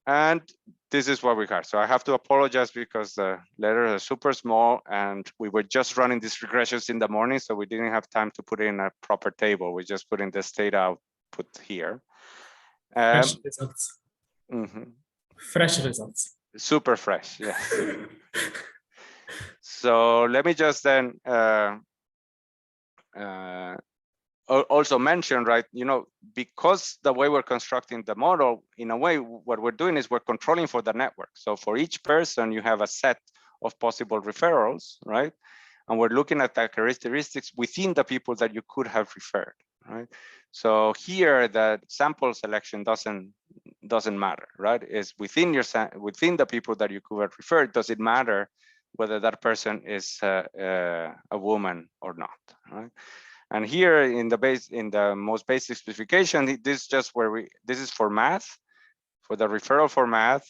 [SPEAKER 2] And this is what we got. So I have to apologize because the letters are super small and we were just running these regressions in the morning, so we didn't have time to put in a proper table. We just put in this data output here.
[SPEAKER 1] Fresh results. Fresh results.
[SPEAKER 2] Super fresh, yes. So let me just then also mention, right, because the way we're constructing the model, in a way, what we're doing is we're controlling for the network. So for each person, you have a set of possible referrals, right? And we're looking at the characteristics within the people that you could have referred, right? So here, the sample selection doesn't matter, right? It's within the people that you could have referred. Does it matter whether that person is a woman or not, right? And here in the most basic specification, this is just this is for math, for the referral for math.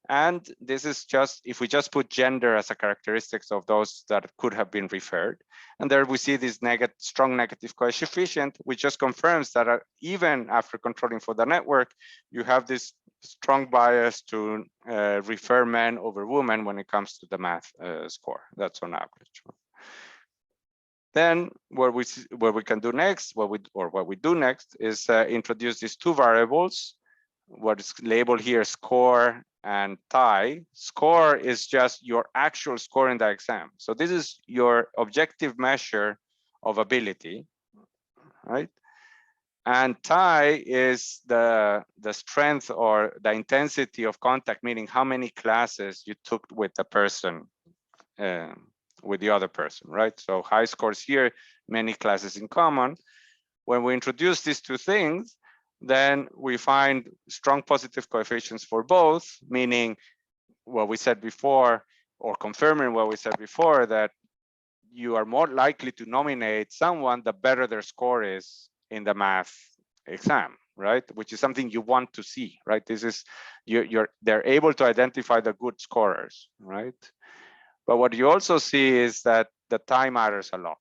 [SPEAKER 2] And this is just, if we just put gender as a characteristics of those that could have been referred. And there we see this strong negative coefficient, which just confirms that even after controlling for the network, you have this strong bias to refer men over women when it comes to the math score. That's on average. Then what we can do next, what we do next is introduce these two variables, what is labeled here score and tie. Score is just your actual score in the exam. So this is your objective measure of ability, right? And tie is the strength or the intensity of contact, meaning how many classes you took with the person, with the other person, right? So high scores here, many classes in common. When we introduce these two things, then we find strong positive coefficients for both, meaning what we said before, or confirming what we said before, that you are more likely to nominate someone the better their score is in the math exam, right? Which is something you want to see, right? This is, they're able to identify the good scorers, right? But what you also see is that the time matters a lot,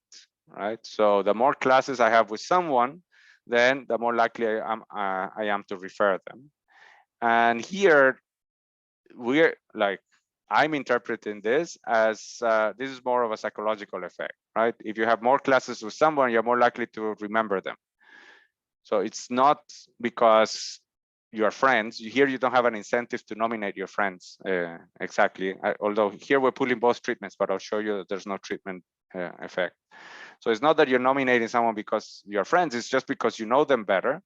[SPEAKER 2] right? So the more classes I have with someone, then the more likely I am to refer them. And here I'm interpreting this as this is more of a psychological effect, right? If you have more classes with someone, you're more likely to remember them. So it's not because you're friends. Here you don't have an incentive to nominate your friends exactly. Although here we're pulling both treatments, but I'll show you that there's no treatment effect. So it's not that you're nominating someone because you're friends. It's just because you know them better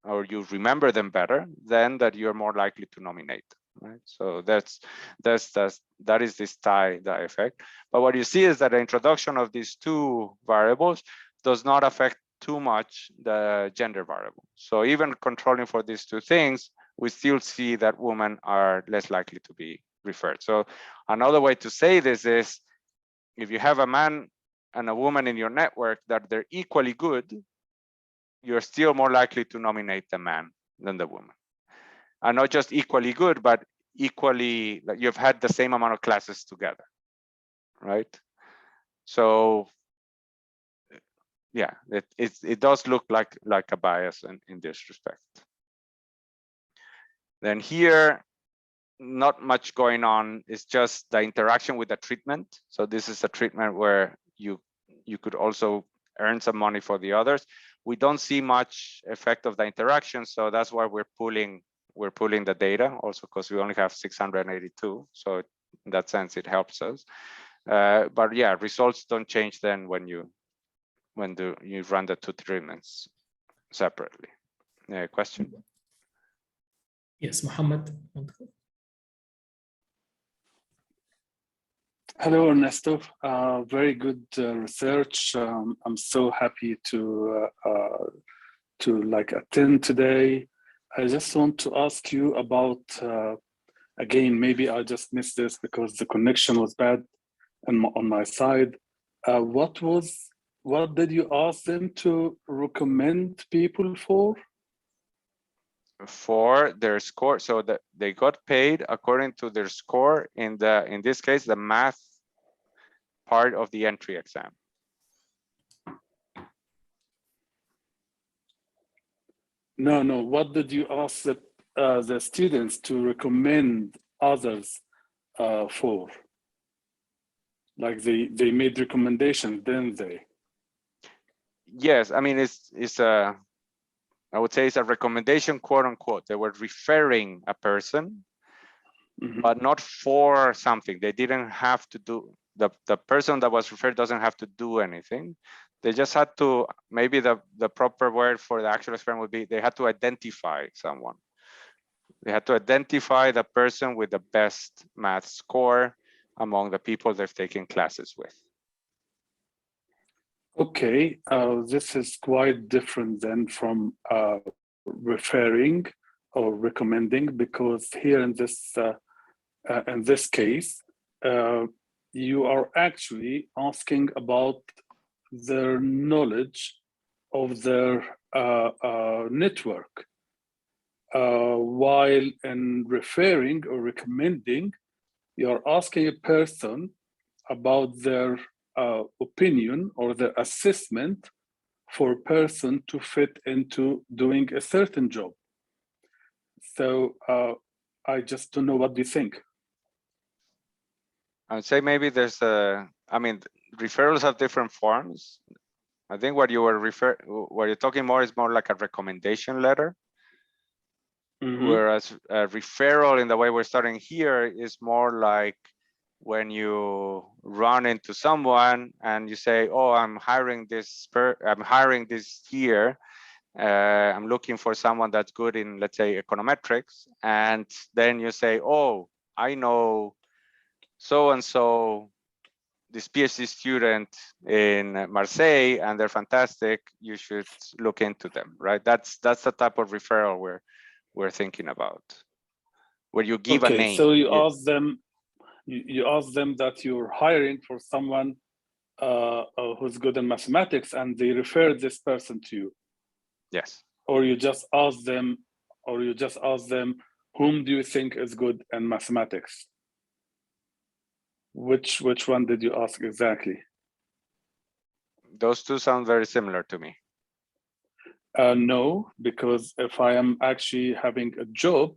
[SPEAKER 2] or you remember them better, then that you're more likely to nominate. Right? So that is this tie effect. But what you see is that the introduction of these two variables does not affect too much the gender variable. So even controlling for these two things, we still see that women are less likely to be referred. So another way to say this is, if you have a man and a woman in your network that they're equally good, you're still more likely to nominate the man than the woman. And not just equally good, but equally, like you've had the same amount of classes together, right? So yeah, it does look like a bias in this respect. Then here, not much going on. It's just the interaction with the treatment. So this is a treatment where you could also earn some money for the others. We don't see much effect of the interaction, so that's why we're pulling the data, also because we only have 682. So in that sense, it helps us. But yeah, results don't change then when you run the two treatments separately. Question?
[SPEAKER 1] Yes, Muhammad.
[SPEAKER 5] Hello, Ernesto. Very good research. I'm so happy to attend today. I just want to ask you about again. Maybe I just missed this because the connection was bad on my side. What did you ask them to recommend people for?
[SPEAKER 2] For their score, so that they got paid according to their score in this case the math part of the entry exam.
[SPEAKER 5] No. What did you ask the students to recommend others for? Like they made recommendations, didn't they?
[SPEAKER 2] Yes, I mean it's a, I would say it's a recommendation, quote unquote. They were referring a person, but not for something. They didn't have to do, the person that was referred doesn't have to do anything. They just had to, maybe the proper word for the actual experiment would be they had to identify someone. They had to identify the person with the best math score among the people they've taken classes with.
[SPEAKER 5] Okay, this is quite different than from referring or recommending, because here in this case, you are actually asking about their knowledge of their network, while in referring or recommending, you're asking a person about their opinion or their assessment for a person to fit into doing a certain job. So I just don't know, what do you think?
[SPEAKER 2] I would say maybe there's a, I mean, referrals have different forms. I think what you're talking more is more like a recommendation letter. Whereas a referral, in the way we're starting here, is more like when you run into someone and you say, oh, I'm hiring this year. I'm looking for someone that's good in, let's say, econometrics. And then you say, oh, I know so-and-so, this PhD student in Marseille, and they're fantastic. You should look into them, right? That's the type of referral we're thinking about, where you give a name.
[SPEAKER 5] So you ask them, you ask them that you're hiring for someone who's good in mathematics, and they refer this person to you.
[SPEAKER 2] Yes.
[SPEAKER 5] Or you just ask them, whom do you think is good in mathematics? Which one did you ask exactly?
[SPEAKER 2] Those two sound very similar to me.
[SPEAKER 5] No, because if I am actually having a job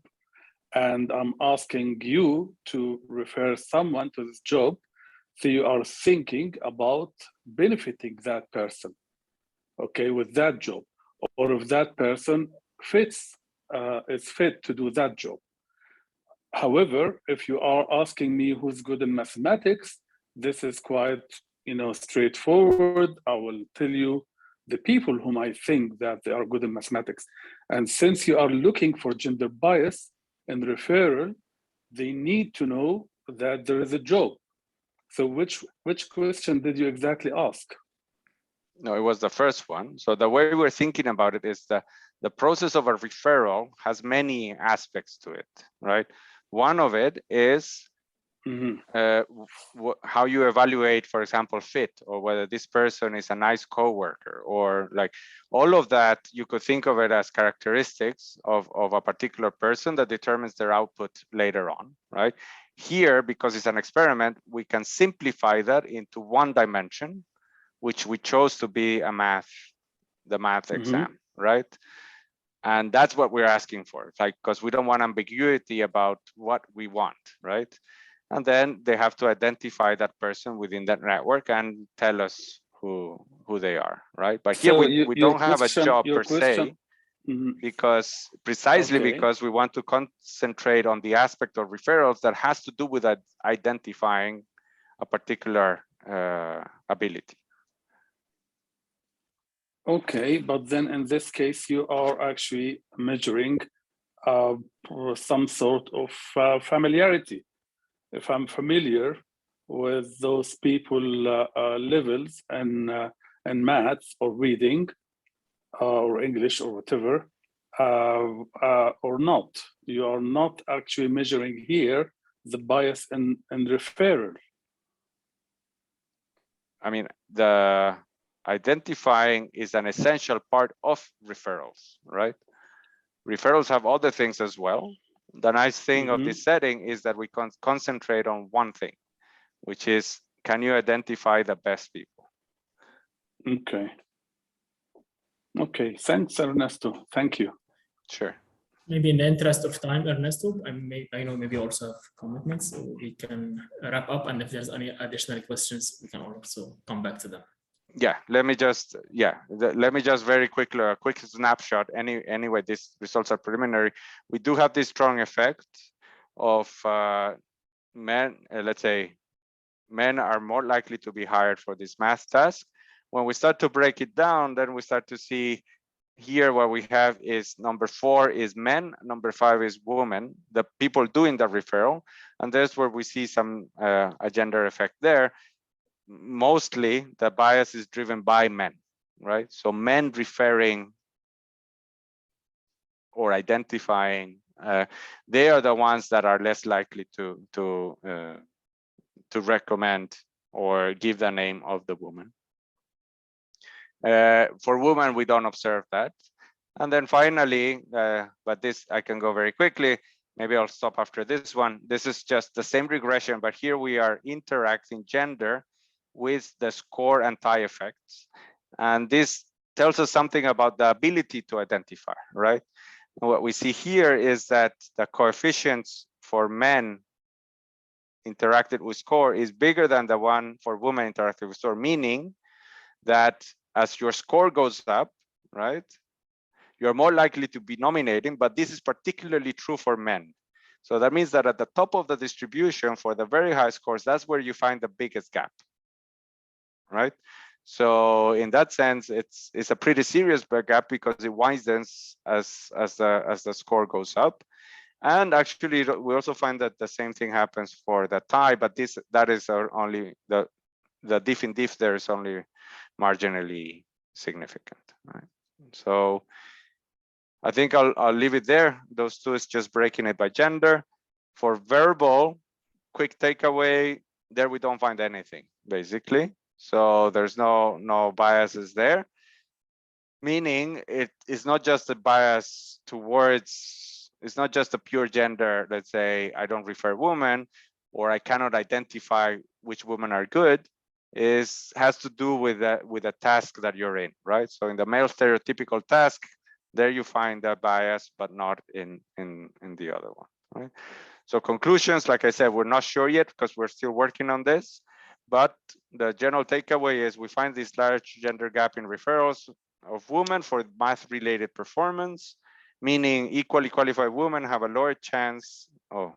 [SPEAKER 5] and I'm asking you to refer someone to this job, so you are thinking about benefiting that person, okay, with that job, or if that person is fit to do that job. However, if you are asking me who's good in mathematics, this is quite, straightforward. I will tell you the people whom I think that they are good in mathematics. And since you are looking for gender bias in referral, they need to know that there is a job. So which question did you exactly ask?
[SPEAKER 2] No, it was the first one. So the way we're thinking about it is that the process of a referral has many aspects to it, right? One of it is how you evaluate, for example, fit, or whether this person is a nice coworker, or like all of that. You could think of it as characteristics of a particular person that determines their output later on, right? Here, because it's an experiment, we can simplify that into one dimension, which we chose to be the math exam, right? And that's what we're asking for, like, because we don't want ambiguity about what we want, right? And then they have to identify that person within that network and tell us who they are, right? But here we don't have a job per se, because because we want to concentrate on the aspect of referrals that has to do with identifying a particular ability.
[SPEAKER 5] Okay, but then in this case, you are actually measuring some sort of familiarity. If I'm familiar with those people levels in maths or reading or English or whatever, or not. You are not actually measuring here the bias in referral.
[SPEAKER 2] I mean, the identifying is an essential part of referrals, right? Referrals have other things as well. The nice thing of this setting is that we can concentrate on one thing, which is, can you identify the best people?
[SPEAKER 5] Okay. Okay, thanks, Ernesto. Thank you.
[SPEAKER 2] Sure.
[SPEAKER 1] Maybe in the interest of time, Ernesto, I know maybe also have commitments, so we can wrap up. And if there's any additional questions, we can also come back to them.
[SPEAKER 2] Yeah, let me just very quickly, a quick snapshot. Anyway, these results are preliminary. We do have this strong effect of men. Let's say men are more likely to be hired for this math task. When we start to break it down, then we start to see here what we have is number 4 is men, number 5 is women, the people doing the referral, and there's where we see some a gender effect there. Mostly the bias is driven by men, right? So men referring or identifying, they are the ones that are less likely to recommend or give the name of the woman. For women, we don't observe that. And then finally, but this I can go very quickly. Maybe I'll stop after this one. This is just the same regression, but here we are interacting gender with the score and tie effects. And this tells us something about the ability to identify, right? And what we see here is that the coefficients for men interacted with score is bigger than the one for women interacted with score, meaning that as your score goes up, right, you're more likely to be nominating, but this is particularly true for men. So that means that at the top of the distribution for the very high scores, that's where you find the biggest gap, right? So in that sense, it's a pretty serious gap because it widens as the score goes up. And actually, we also find that the same thing happens for the tie, but that is only the diff in diff there is only marginally significant, right? So I think I'll leave it there. Those two is just breaking it by gender. For verbal, quick takeaway, there we don't find anything basically. So there's no biases there, meaning it is not just a bias towards, it's not just a pure gender. Let's say I don't refer women, or I cannot identify which women are good. Has to do with a task that you're in, right? So in the male stereotypical task, there you find that bias, but not in the other one, right? So conclusions, like I said, we're not sure yet because we're still working on this, but the general takeaway is we find this large gender gap in referrals of women for math-related performance, meaning equally qualified women have a lower chance of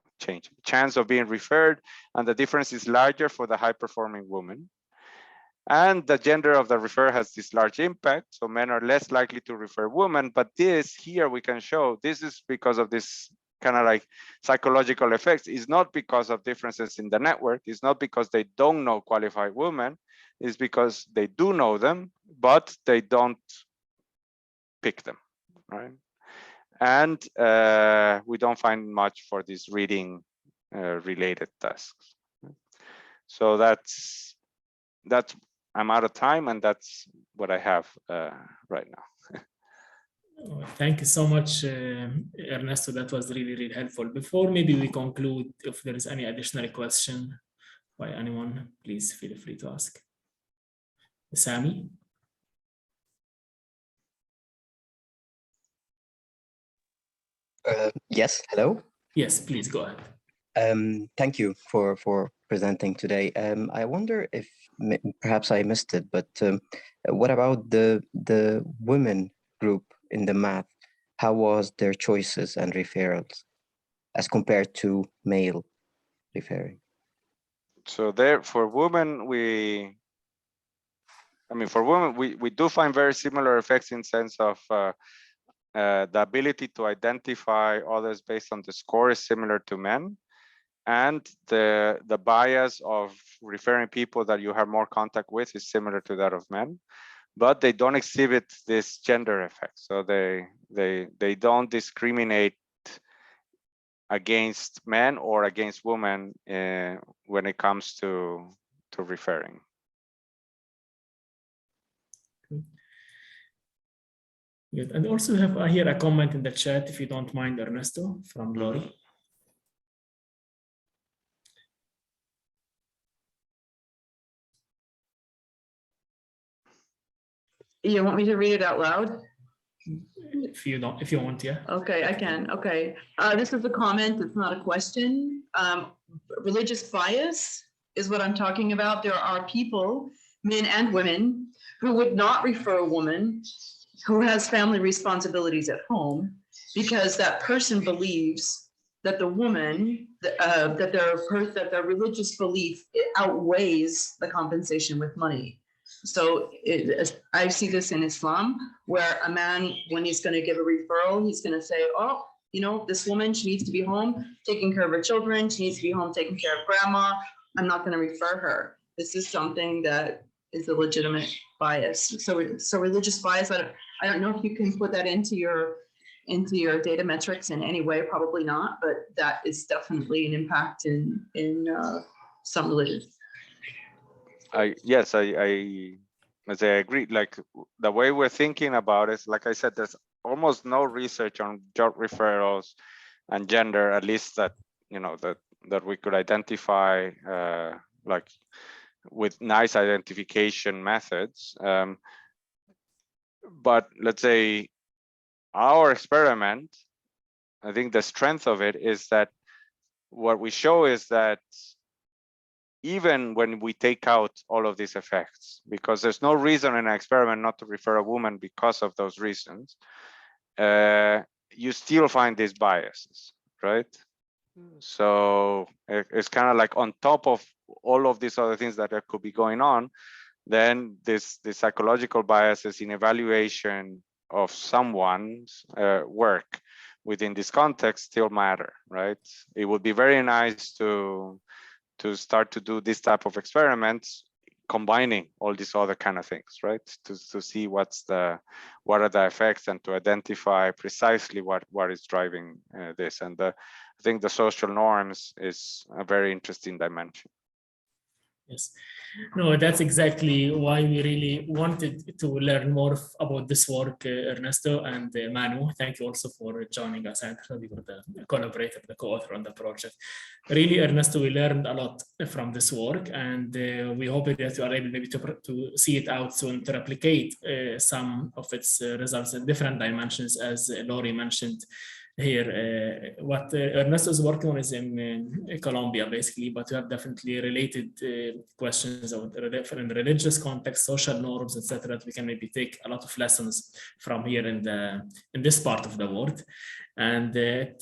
[SPEAKER 2] being referred, and the difference is larger for the high-performing women. And the gender of the referrer has this large impact. So men are less likely to refer women, but this here we can show this is because of this kind of like psychological effects. It's not because of differences in the network. It's not because they don't know qualified women. It's because they do know them, but they don't pick them, right? And we don't find much for these reading related tasks. So that's I'm out of time, and that's what I have right now.
[SPEAKER 1] Thank you so much, Ernesto. That was really, really helpful. Before maybe we conclude, if there is any additional question by anyone, please feel free to ask. Sami?
[SPEAKER 6] Yes, hello.
[SPEAKER 1] Yes, please go ahead.
[SPEAKER 6] Thank you for presenting today. I wonder if perhaps I missed it, but what about the women group in the math? How was their choices and referrals as compared to male referring?
[SPEAKER 2] So there, for women, we do find very similar effects in sense of the ability to identify others based on the score is similar to men. and the bias of referring people that you have more contact with is similar to that of men, but they don't exhibit this gender effect. So they don't discriminate against men or against women when it comes to referring.
[SPEAKER 1] Good. And also have here a comment in the chat, if you don't mind, Ernesto, from Lori.
[SPEAKER 4] You want me to read it out loud?
[SPEAKER 1] If you want, yeah.
[SPEAKER 4] Okay, I can. Okay. This is a comment. It's not a question. Religious bias is what I'm talking about. There are people, men and women, who would not refer a woman who has family responsibilities at home because that person believes that the woman, that their religious belief outweighs the compensation with money. So I see this in Islam, where a man, when he's going to give a referral, he's going to say, oh, you know, this woman, she needs to be home taking care of her children. She needs to be home taking care of grandma. I'm not going to refer her. This is something that is a legitimate bias. So religious bias, I don't know if you can put that into your data metrics in any way, probably not, but that is definitely an impact in some religions.
[SPEAKER 2] Yes, I agree. Like the way we're thinking about it, like I said, there's almost no research on job referrals and gender, at least that, you know, that we could identify like with nice identification methods. But let's say our experiment, I think the strength of it is that what we show is that even when we take out all of these effects, because there's no reason in an experiment not to refer a woman because of those reasons, you still find these biases, right? So it's kind of like on top of all of these other things that could be going on, then the psychological biases in evaluation of someone's work within this context still matter, right? It would be very nice to start to do this type of experiments, combining all these other kind of things, right? To see what are the effects and to identify precisely what is driving this. And I think the social norms is a very interesting dimension.
[SPEAKER 1] Yes, no, that's exactly why we really wanted to learn more about this work, Ernesto and Manu. Thank you also for joining us and for the collaborator, the co-author on the project. Really, Ernesto, we learned a lot from this work, and we hope that you are able maybe to see it out soon, to replicate some of its results in different dimensions, as Lori mentioned here. What Ernesto is working on is in Colombia, basically, but we have definitely related questions of different religious context, social norms, etc. We can maybe take a lot of lessons from here in this part of the world. And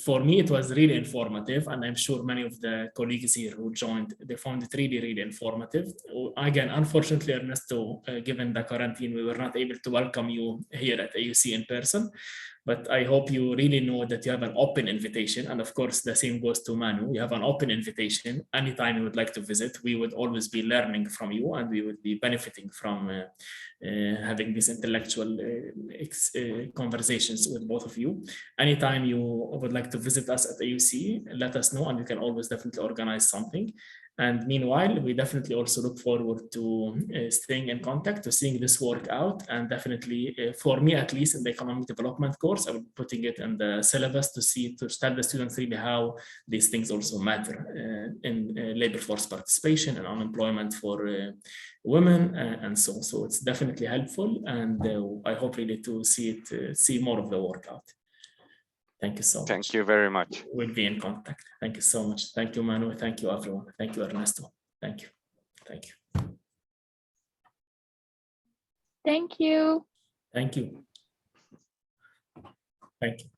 [SPEAKER 1] for me, it was really informative, and I'm sure many of the colleagues here who joined, they found it really, really informative. Again, unfortunately, Ernesto, given the quarantine, we were not able to welcome you here at AUC in person. But I hope you really know that you have an open invitation. And of course, the same goes to Manu. You have an open invitation. Anytime you would like to visit, we would always be learning from you, and we would be benefiting from having these intellectual conversations with both of you. Anytime you would like to visit us at AUC, let us know, and we can always definitely organize something. And meanwhile, we definitely also look forward to staying in contact, to seeing this work out. And definitely, for me at least, in the economic development course, I will be putting it in the syllabus to tell the students really how these things also matter in labor force participation and unemployment for women and so on. So it's definitely helpful, and I hope really to see more of the work out. Thank you so much.
[SPEAKER 2] Thank you very much.
[SPEAKER 1] We'll be in contact. Thank you so much. Thank you, Manu. Thank you, everyone. Thank you, Ernesto. Thank you. Thank you.
[SPEAKER 7] Thank you.
[SPEAKER 1] Thank you. Thank you.